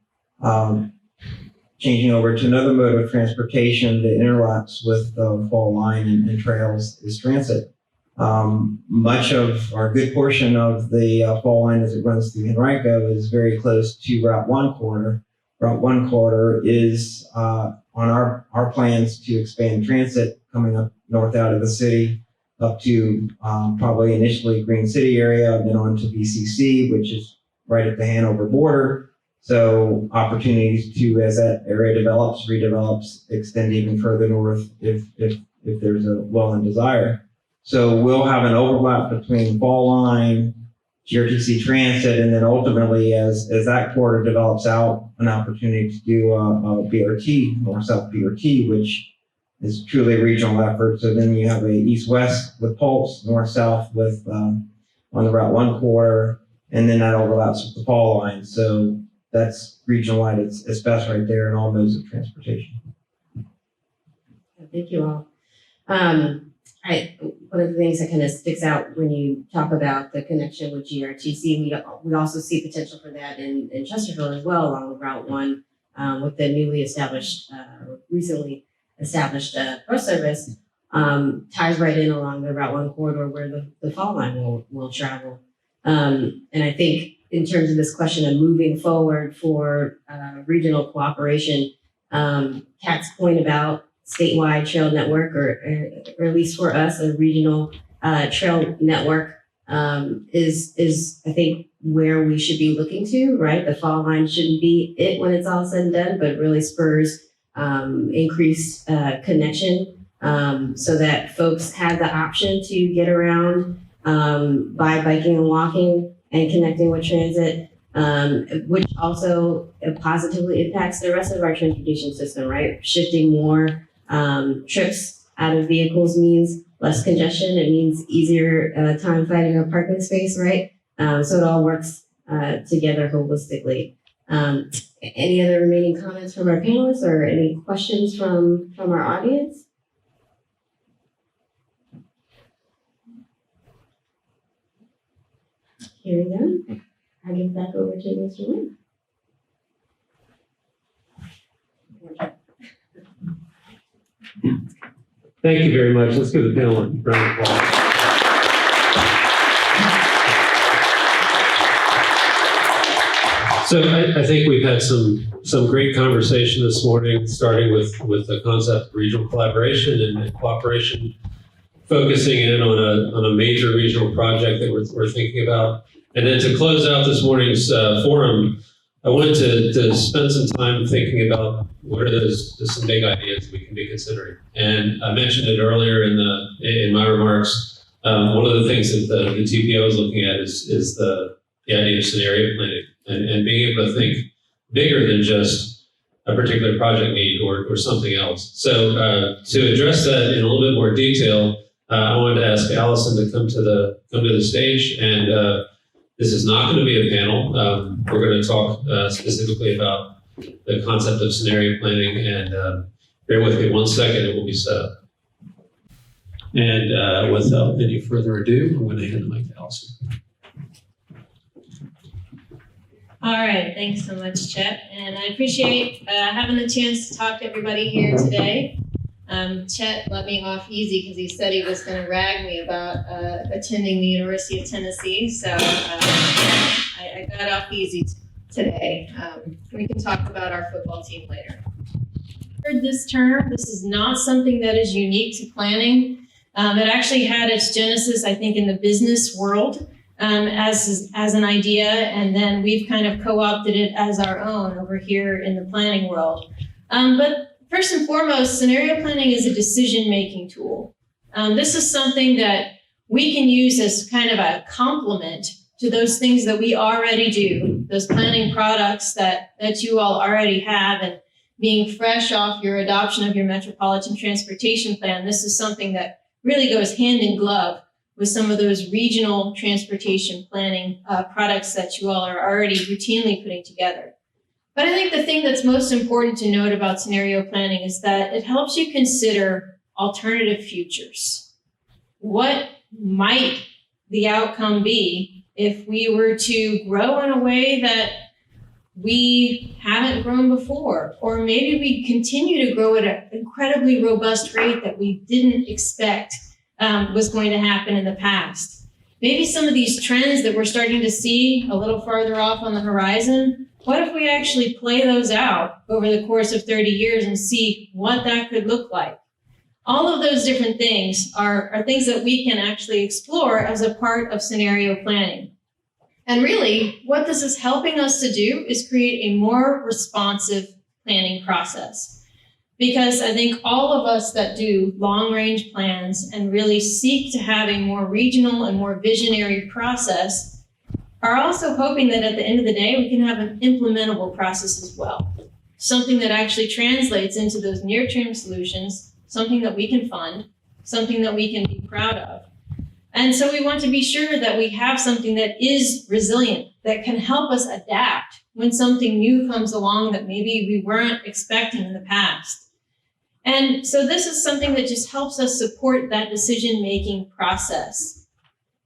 Changing over to another mode of transportation that interlocks with the fall line and trails is transit. Much of, or a good portion of the fall line as it runs through Henrico is very close to Route 1 corridor. Route 1 corridor is on our plans to expand transit coming up north out of the city up to probably initially Green City area, then on to BCC, which is right at the Hanover border. So opportunities to, as that area develops, redevelops, extend even further north if there's a will and desire. So we'll have an overlap between fall line, GRTC transit, and then ultimately as that corridor develops out, an opportunity to do a BRT, north-south BRT, which is truly a regional effort. So then you have a east-west with Pulse, north-south with on the Route 1 corridor, and then that overlaps with the fall line. So that's regional-wide. It's best right there in all modes of transportation. Thank you all. One of the things that kind of sticks out when you talk about the connection with GRTC, we also see potential for that in Chesterfield as well along Route 1 with the newly established, recently established bus service, ties right in along the Route 1 corridor where the fall line will travel. And I think in terms of this question of moving forward for regional cooperation, Kat's point about statewide trail network, or at least for us, a regional trail network is I think where we should be looking to, right? The fall line shouldn't be it when it's all said and done, but really spurs increased connection so that folks have the option to get around by biking and walking and connecting with transit, which also positively impacts the rest of our transportation system, right? Shifting more trips out of vehicles means less congestion. It means easier time finding a parking space, right? So it all works together holistically. Any other remaining comments from our panelists or any questions from our audience? Hearing none, I give back over to Mr. Wynn. Thank you very much. Let's give the panel a round of applause. So I think we've had some great conversation this morning, starting with the concept of regional collaboration and cooperation, focusing in on a major regional project that we're thinking about. And then to close out this morning's forum, I wanted to spend some time thinking about what are some big ideas we can be considering. And I mentioned it earlier in my remarks. One of the things that the TPO is looking at is the idea of scenario planning and being able to think bigger than just a particular project need or something else. So to address that in a little bit more detail, I wanted to ask Allison to come to the stage, and this is not going to be a panel. We're going to talk specifically about the concept of scenario planning, and bear with me 1 second, it will be set up. And without any further ado, I'm going to hand the mic to Allison. All right, thanks so much, Chet. And I appreciate having the chance to talk to everybody here today. Chet let me off easy because he said he was going to rag me about attending the University of Tennessee. So I got off easy today. We can talk about our football team later. This term, this is not something that is unique to planning. It actually had its genesis, I think, in the business world as an idea, and then we've kind of co-opted it as our own over here in the planning world. But first and foremost, scenario planning is a decision-making tool. This is something that we can use as kind of a complement to those things that we already do, those planning products that you all already have, and being fresh off your adoption of your Metropolitan Transportation Plan, this is something that really goes hand in glove with some of those regional transportation planning products that you all are already routinely putting together. But I think the thing that's most important to note about scenario planning is that it helps you consider alternative futures. What might the outcome be if we were to grow in a way that we haven't grown before, or maybe we continue to grow at an incredibly robust rate that we didn't expect was going to happen in the past. Maybe some of these trends that we're starting to see a little farther off on the horizon, what if we actually play those out over the course of 30 years and see what that could look like? All of those different things are things that we can actually explore as a part of scenario planning. And really, what this is helping us to do is create a more responsive planning process. Because I think all of us that do long-range plans and really seek to have a more regional and more visionary process are also hoping that at the end of the day, we can have an implementable process as well. Something that actually translates into those near-term solutions, something that we can fund, something that we can be proud of. And so we want to be sure that we have something that is resilient, that can help us adapt when something new comes along that maybe we weren't expecting in the past. And so this is something that just helps us support that decision-making process.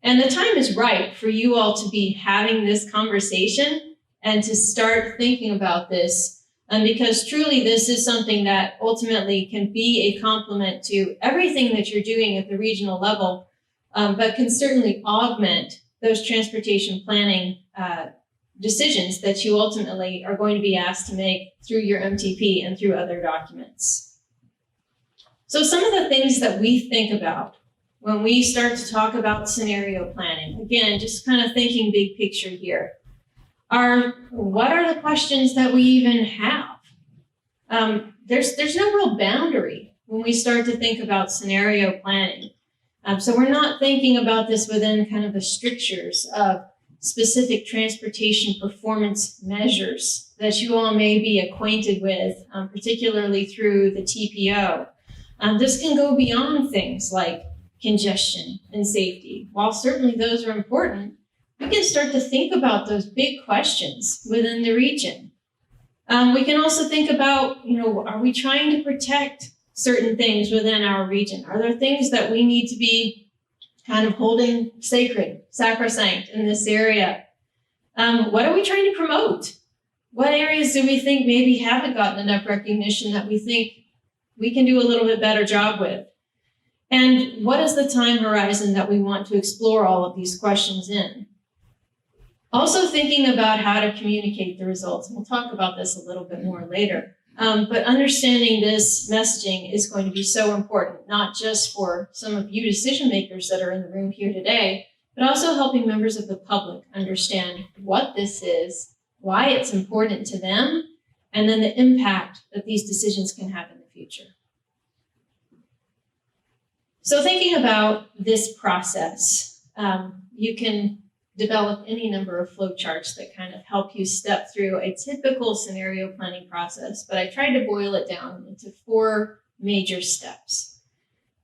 And the time is right for you all to be having this conversation and to start thinking about this. And because truly this is something that ultimately can be a complement to everything that you're doing at the regional level, but can certainly augment those transportation planning decisions that you ultimately are going to be asked to make through your MTP and through other documents. So some of the things that we think about when we start to talk about scenario planning, again, just kind of thinking big picture here, are what are the questions that we even have? There's no real boundary when we start to think about scenario planning. So we're not thinking about this within kind of the strictures of specific transportation performance measures that you all may be acquainted with, particularly through the TPO. This can go beyond things like congestion and safety. While certainly those are important, we can start to think about those big questions within the region. We can also think about, are we trying to protect certain things within our region? Are there things that we need to be kind of holding sacred, sacrosanct in this area? What are we trying to promote? What areas do we think maybe haven't gotten enough recognition that we think we can do a little bit better job with? And what is the time horizon that we want to explore all of these questions in? Also thinking about how to communicate the results. We'll talk about this a little bit more later. But understanding this messaging is going to be so important, not just for some of you decision makers that are in the room here today, but also helping members of the public understand what this is, why it's important to them, and then the impact that these decisions can have in the future. So thinking about this process, you can develop any number of flowcharts that kind of help you step through a typical scenario planning process, but I tried to boil it down into 4 major steps.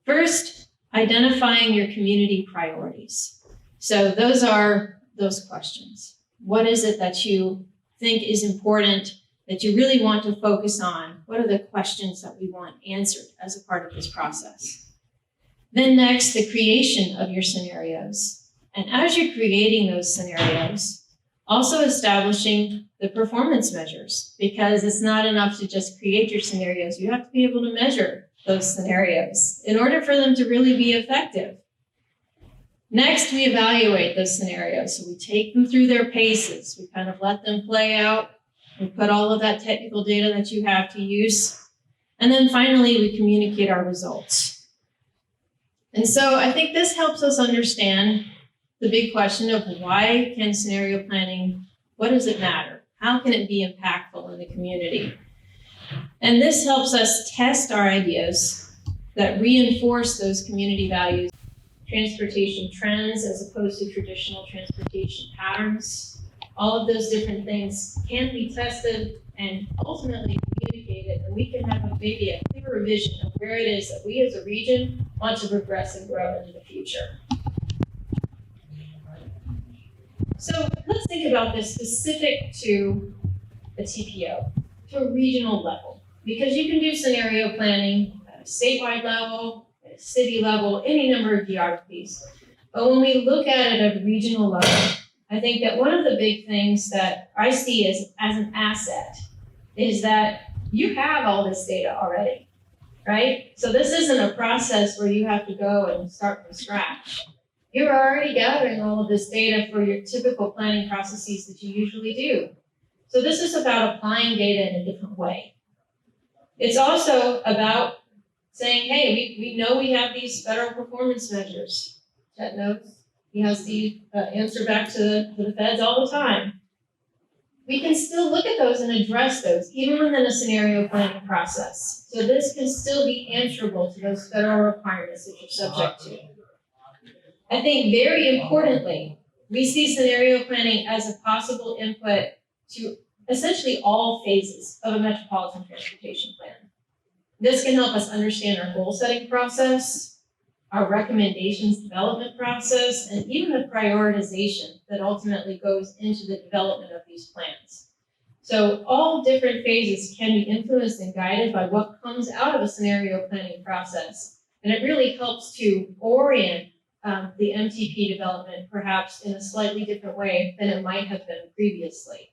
First, identifying your community priorities. So those are those questions. What is it that you think is important, that you really want to focus on? What are the questions that we want answered as a part of this process? Then next, the creation of your scenarios. And as you're creating those scenarios, also establishing the performance measures, because it's not enough to just create your scenarios. You have to be able to measure those scenarios in order for them to really be effective. Next, we evaluate those scenarios. So we take them through their paces. We kind of let them play out. We put all of that technical data that you have to use. And then finally, we communicate our results. And so I think this helps us understand the big question of why can scenario planning, what does it matter? How can it be impactful in the community? And this helps us test our ideas that reinforce those community values, transportation trends as opposed to traditional transportation patterns. All of those different things can be tested and ultimately communicated, and we can have maybe a clearer vision of where it is that we as a region want to progress and grow into the future. So let's think about this specific to a TPO, to a regional level, because you can do scenario planning at a statewide level, at a city level, any number of geographies. But when we look at it at a regional level, I think that one of the big things that I see as an asset is that you have all this data already, right? So this isn't a process where you have to go and start from scratch. You're already gathering all of this data for your typical planning processes that you usually do. So this is about applying data in a different way. It's also about saying, hey, we know we have these federal performance measures. Chet knows. He has the answer back to the feds all the time. We can still look at those and address those, even within a scenario planning process. So this can still be answerable to those federal requirements that you're subject to. I think very importantly, we see scenario planning as a possible input to essentially all phases of a metropolitan transportation plan. This can help us understand our goal setting process, our recommendations development process, and even the prioritization that ultimately goes into the development of these plans. So all different phases can be influenced and guided by what comes out of a scenario planning process. And it really helps to orient the MTP development perhaps in a slightly different way than it might have been previously.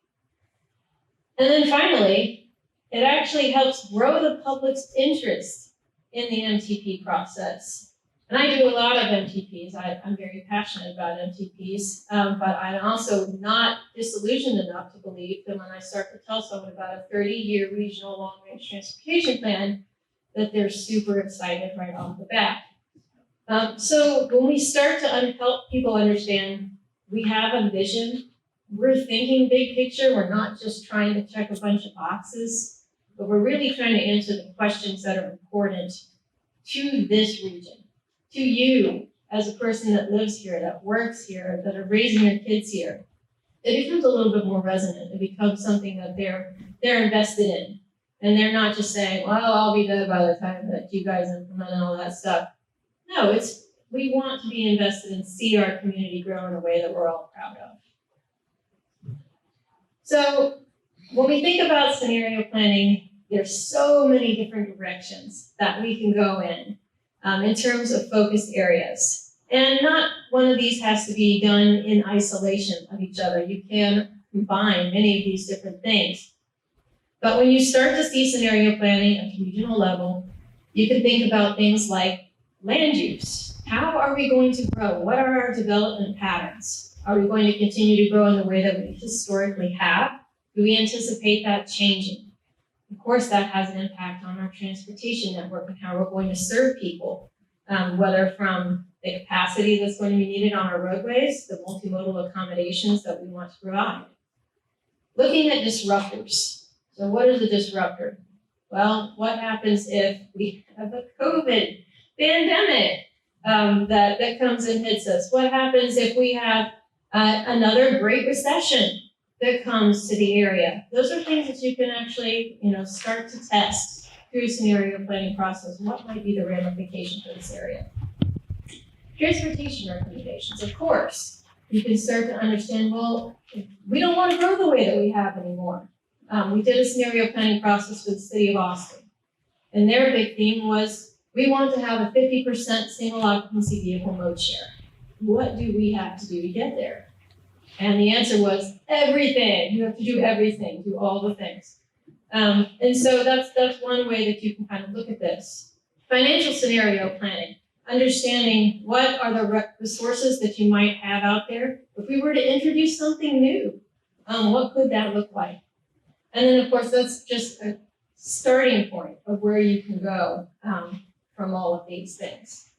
And then finally, it actually helps grow the public's interest in the MTP process. And I do a lot of MTPs. I'm very passionate about MTPs, but I'm also not disillusioned enough to believe that when I start to tell someone about a 30-year regional long-range transportation plan, that they're super excited right off the bat. So when we start to help people understand we have a vision, we're thinking big picture, we're not just trying to check a bunch of boxes, but we're really trying to answer the questions that are important to this region, to you as a person that lives here, that works here, that are raising your kids here. It becomes a little bit more resonant. It becomes something that they're invested in. And they're not just saying, well, I'll be dead by the time that you guys implement all that stuff. No, we want to be invested and see our community grow in a way that we're all proud of. So when we think about scenario planning, there's so many different directions that we can go in terms of focus areas. And not one of these has to be done in isolation of each other. You can combine many of these different things. But when you start to see scenario planning at the regional level, you can think about things like land use. How are we going to grow? What are our development patterns? Are we going to continue to grow in the way that we historically have? Do we anticipate that changing? Of course, that has an impact on our transportation network and how we're going to serve people, whether from the capacity that's going to be needed on our roadways, the multimodal accommodations that we want to provide. Looking at disruptors. So what is a disruptor? Well, what happens if we have a COVID pandemic that comes and hits us? What happens if we have another Great Recession that comes to the area? Those are things that you can actually, start to test through a scenario planning process. What might be the ramification for this area? Transportation recommendations, of course. You can start to understand, well, we don't want to grow the way that we have anymore. We did a scenario planning process with the city of Austin. And their big theme was, we want to have a 50% single occupancy vehicle mode share. What do we have to do to get there? And the answer was everything. You have to do everything, do all the things. And so that's one way that you can kind of look at this. Financial scenario planning, understanding what are the resources that you might have out there. If we were to introduce something new, what could that look like? And then, of course, that's just a starting point of where you can go from all of these things.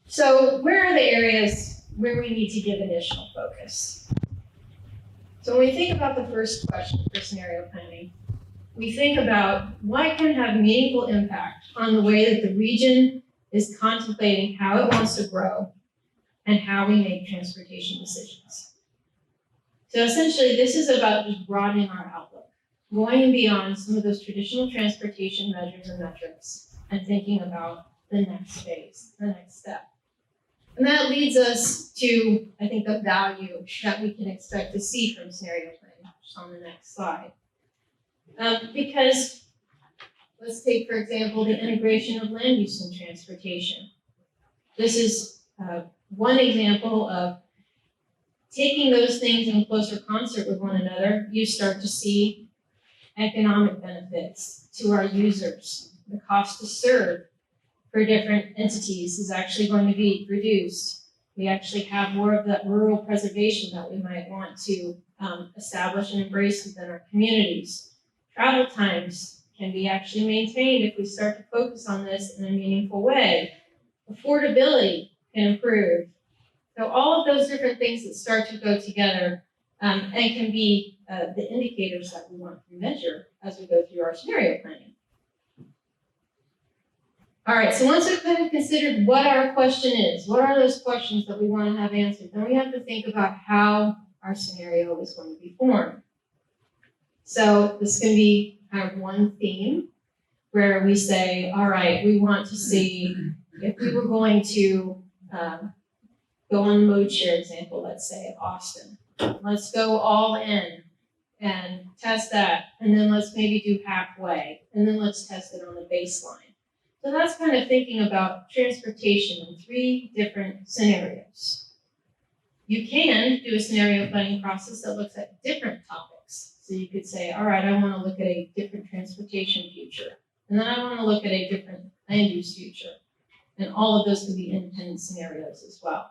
So where are the areas where we need to give initial focus? So when we think about the first question for scenario planning, we think about what can have meaningful impact on the way that the region is contemplating how it wants to grow and how we make transportation decisions. So essentially, this is about just broadening our outlook, going beyond some of those traditional transportation measures and metrics, and thinking about the next phase, the next step. And that leads us to, I think, the value that we can expect to see from scenario planning, which is on the next slide. Because let's take, for example, the integration of land use and transportation. This is one example of taking those things in closer concert with one another. You start to see economic benefits to our users. The cost to serve for different entities is actually going to be reduced. We actually have more of that rural preservation that we might want to establish and embrace within our communities. Travel times can be actually maintained if we start to focus on this in a meaningful way. Affordability can improve. So all of those different things that start to go together and can be the indicators that we want to measure as we go through our scenario planning. All right, so once we've kind of considered what our question is, what are those questions that we want to have answered, then we have to think about how our scenario is going to be formed. So this can be kind of one theme where we say, all right, we want to see if we were going to go on the mode share example, let's say Austin. Let's go all in and test that, and then let's maybe do halfway, and then let's test it on the baseline. So that's kind of thinking about transportation in 3 different scenarios. You can do a scenario planning process that looks at different topics. So you could say, all right, I want to look at a different transportation future, and then I want to look at a different land use future. And all of those could be independent scenarios as well.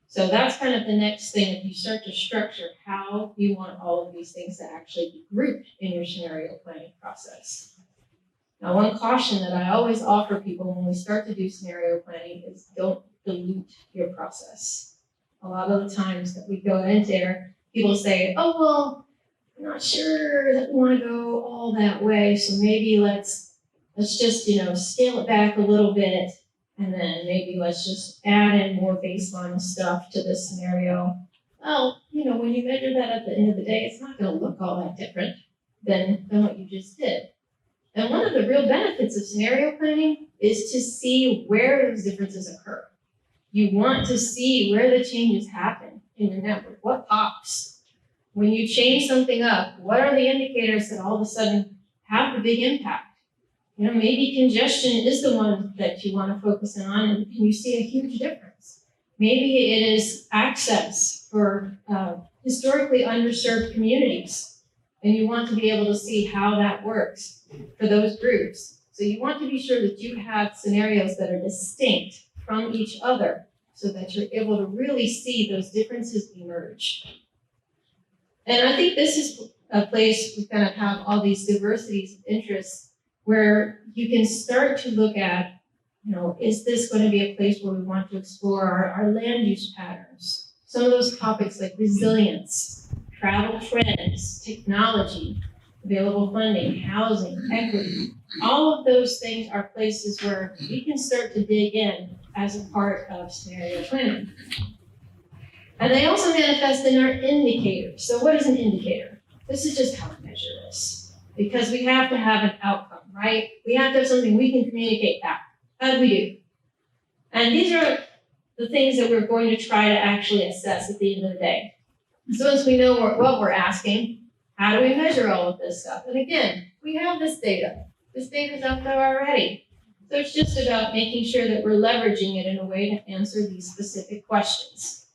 So that's kind of the next thing if you start to structure how you want all of these things to actually be grouped in your scenario planning process. Now, one caution that I always offer people when we start to do scenario planning is don't dilute your process. A lot of the times that we go in there, people say, oh, well, I'm not sure that we want to go all that way, so maybe let's just, scale it back a little bit, and then maybe let's just add in more baseline stuff to this scenario. Well, when you measure that at the end of the day, it's not going to look all that different than what you just did. And one of the real benefits of scenario planning is to see where those differences occur. You want to see where the changes happen in your network, what pops. When you change something up, what are the indicators that all of a sudden have the big impact? Maybe congestion is the one that you want to focus in on, and you see a huge difference. Maybe it is access for historically underserved communities, and you want to be able to see how that works for those groups. So you want to be sure that you have scenarios that are distinct from each other so that you're able to really see those differences emerge. And I think this is a place we kind of have all these diversities of interests where you can start to look at, is this going to be a place where we want to explore our land use patterns? Some of those topics like resilience, travel trends, technology, available funding, housing, equity, all of those things are places where we can start to dig in as a part of scenario planning. And they also manifest in our indicators. So what is an indicator? This is just how we measure this. Because we have to have an outcome, right? We have to have something we can communicate back. How do we do? And these are the things that we're going to try to actually assess at the end of the day. So once we know what we're asking, how do we measure all of this stuff? And again, we have this data. This data is out there already. So it's just about making sure that we're leveraging it in a way to answer these specific questions.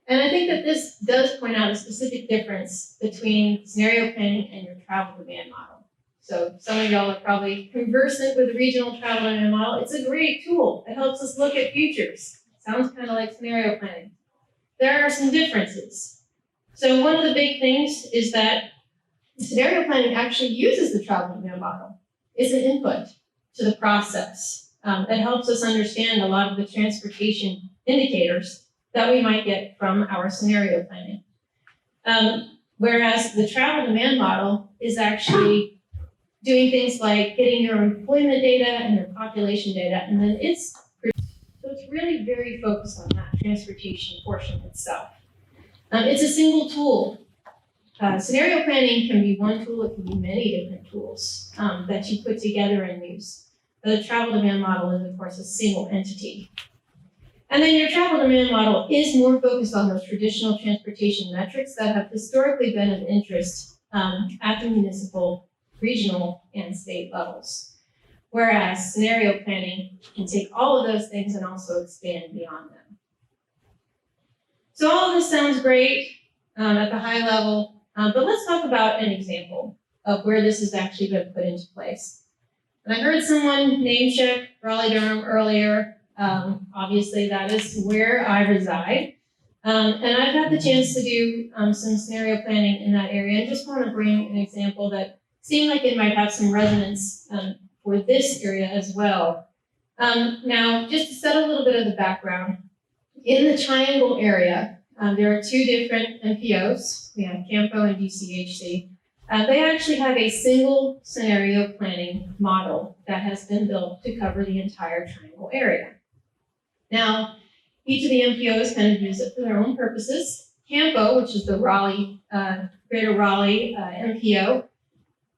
And I think that this does point out a specific difference between scenario planning and your travel demand model. So some of y'all are probably conversant with the regional travel demand model. It's a great tool. It helps us look at futures. Sounds kind of like scenario planning. There are some differences. So one of the big things is that scenario planning actually uses the travel demand model. It's an input to the process. It helps us understand a lot of the transportation indicators that we might get from our scenario planning. Whereas the travel demand model is actually doing things like getting your employment data and your population data, and then so it's really very focused on that transportation portion itself. It's a single tool. Scenario planning can be one tool, it can be many different tools that you put together and use. The travel demand model is, of course, a single entity. And then your travel demand model is more focused on those traditional transportation metrics that have historically been of interest at the municipal, regional, and state levels. Whereas scenario planning can take all of those things and also expand beyond them. So all of this sounds great at the high level, but let's talk about an example of where this has actually been put into place. And I heard someone name check Raleigh-Durham earlier. Obviously, that is where I reside. And I've had the chance to do some scenario planning in that area, and just want to bring an example that seemed like it might have some resonance for this area as well. Now, just to set a little bit of the background, in the Triangle area, there are two different MPOs. We have Campo and DCHC. They actually have a single scenario planning model that has been built to cover the entire Triangle area. Now, each of the MPOs kind of use it for their own purposes. Campo, which is the Raleigh, Greater Raleigh MPO,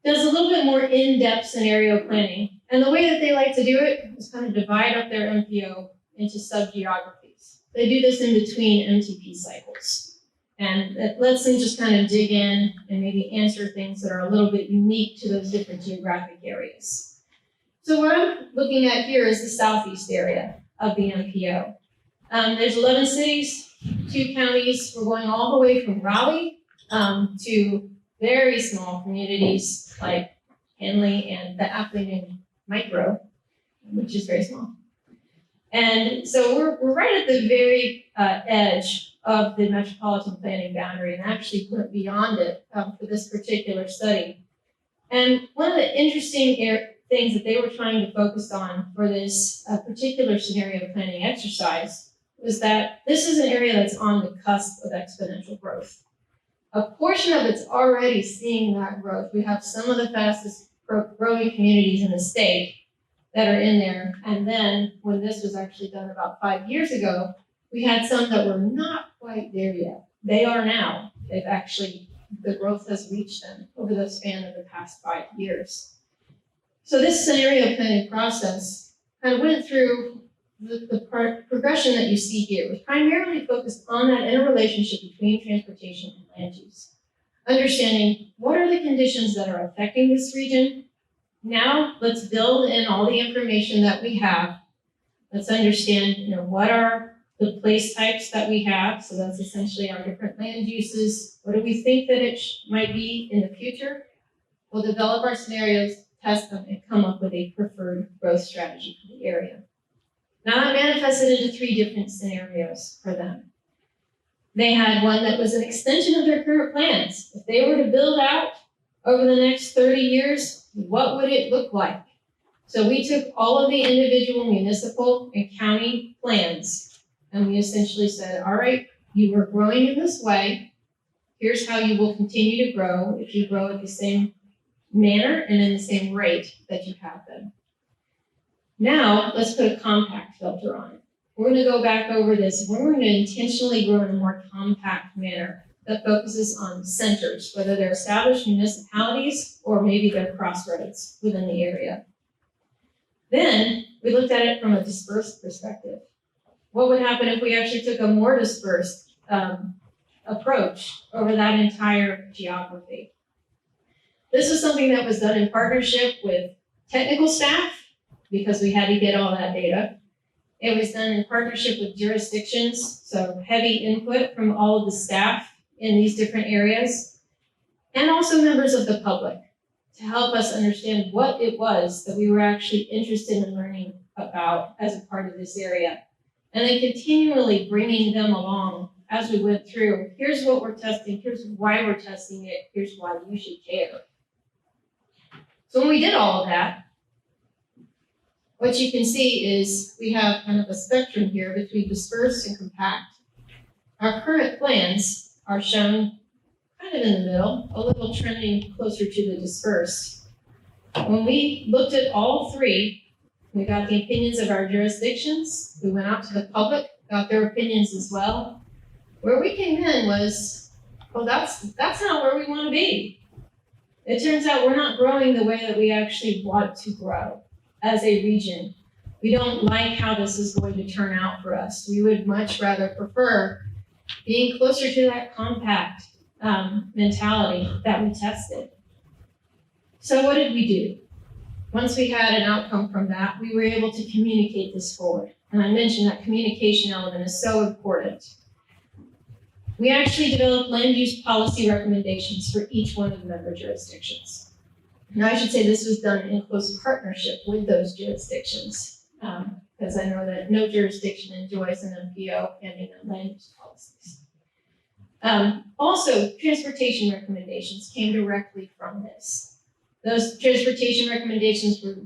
does a little bit more in-depth scenario planning. And the way that they like to do it is kind of divide up their MPO into sub-geographies. They do this in between MTP cycles. And it lets them just kind of dig in and maybe answer things that are a little bit unique to those different geographic areas. So what I'm looking at here is the southeast area of the MPO. There's 11 cities, 2 counties. We're going all the way from Raleigh to very small communities like Henley and the aptly named Micro, which is very small. And so we're right at the very edge of the metropolitan planning boundary, and actually went beyond it for this particular study. And one of the interesting things that they were trying to focus on for this particular scenario planning exercise was that this is an area that's on the cusp of exponential growth. A portion of it's already seeing that growth. We have some of the fastest growing communities in the state that are in there. And then when this was actually done about 5 years ago, we had some that were not quite there yet. They are now. The growth has reached them over the span of the past 5 years. So this scenario planning process kind of went through the progression that you see here. It was primarily focused on that interrelationship between transportation and land use. Understanding what are the conditions that are affecting this region. Now let's build in all the information that we have. Let's understand, what are the place types that we have. So that's essentially our different land uses. What do we think that it might be in the future? We'll develop our scenarios, test them, and come up with a preferred growth strategy for the area. Now that manifested into 3 different scenarios for them. They had one that was an extension of their current plans. If they were to build out over the next 30 years, what would it look like? So we took all of the individual municipal and county plans, and we essentially said, all right, you were growing in this way. Here's how you will continue to grow if you grow at the same manner and in the same rate that you have been. Now, let's put a compact filter on it. We're going to go back over this. We're going to intentionally grow in a more compact manner that focuses on centers, whether they're established municipalities or maybe they're crossroads within the area. Then we looked at it from a dispersed perspective. What would happen if we actually took a more dispersed approach over that entire geography? This was something that was done in partnership with technical staff, because we had to get all that data, It was done in partnership with jurisdictions, so heavy input from all of the staff in these different areas, and also members of the public to help us understand what it was that we were actually interested in learning about as a part of this area. And then continually bringing them along as we went through, here's what we're testing, here's why we're testing it, here's why you should care. So when we did all of that, what you can see is we have kind of a spectrum here between dispersed and compact. Our current plans are shown kind of in the middle, a little trending closer to the dispersed. When we looked at all three, we got the opinions of our jurisdictions, we went out to the public, got their opinions as well. Where we came in was, well, that's not where we want to be. It turns out we're not growing the way that we actually want to grow as a region. We don't like how this is going to turn out for us. We would much rather prefer being closer to that compact mentality that we tested. So what did we do? Once we had an outcome from that, we were able to communicate this forward. And I mentioned that communication element is so important. We actually developed land use policy recommendations for each one of the member jurisdictions. And I should say this was done in close partnership with those jurisdictions, because I know that no jurisdiction enjoys an MPO handing out land use policies. Also, transportation recommendations came directly from this. Those transportation recommendations were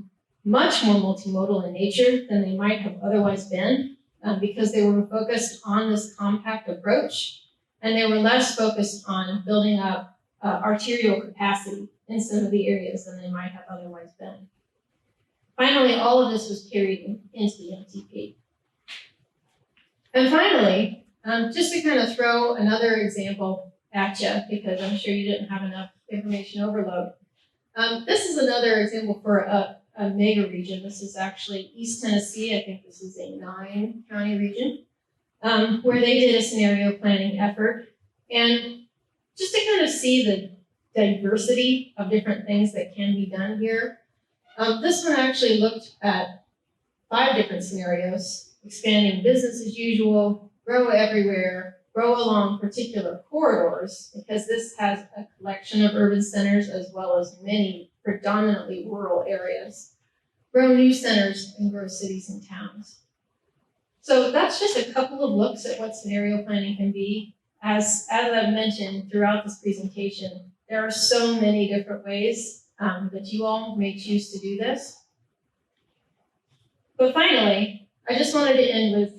much more multimodal in nature than they might have otherwise been, because they were focused on this compact approach, and they were less focused on building up arterial capacity in some of the areas than they might have otherwise been. Finally, all of this was carried into the MTP. And finally, just to kind of throw another example at you, because I'm sure you didn't have enough information overload. This is another example for a mega region. This is actually East Tennessee. I think this is a 9-county region, where they did a scenario planning effort. And just to kind of see the diversity of different things that can be done here, this one actually looked at 5 different scenarios: expanding business as usual, grow everywhere, grow along particular corridors, because this has a collection of urban centers as well as many predominantly rural areas, grow new centers, and grow cities and towns. So that's just a couple of looks at what scenario planning can be. As I've mentioned throughout this presentation, there are so many different ways that you all may choose to do this. But finally, I just wanted to end with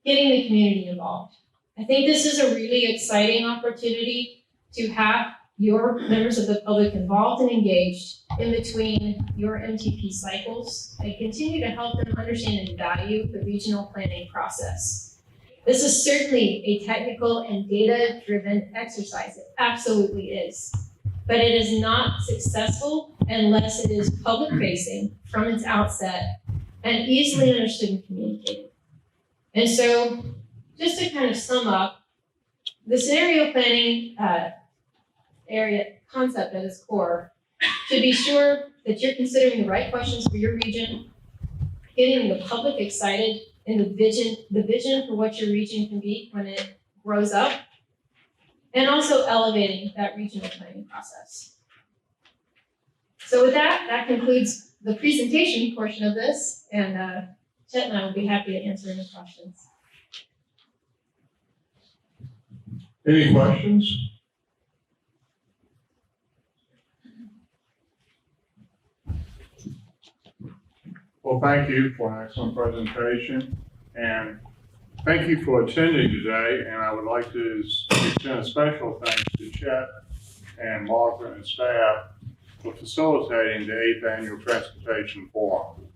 getting the community involved. I think this is a really exciting opportunity to have your members of the public involved and engaged in between your MTP cycles and continue to help them understand and value the regional planning process. This is certainly a technical and data-driven exercise. It absolutely is. But it is not successful unless it is public-facing from its outset and easily understood and communicated. And so, just to kind of sum up, the scenario planning area concept at its core should be sure that you're considering the right questions for your region, getting the public excited in the vision for what your region can be when it grows up, and also elevating that regional planning process. So with that, that concludes the presentation portion of this, and Chet and I will be happy to answer any questions. Any questions? Well, thank you for an excellent presentation, and thank you for attending today. And I would like to extend a special thanks to Chet and Martha and staff for facilitating the 8th Annual Transportation Forum.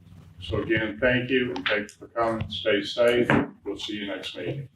So again, thank you, and thanks for coming. Stay safe. We'll see you next meeting.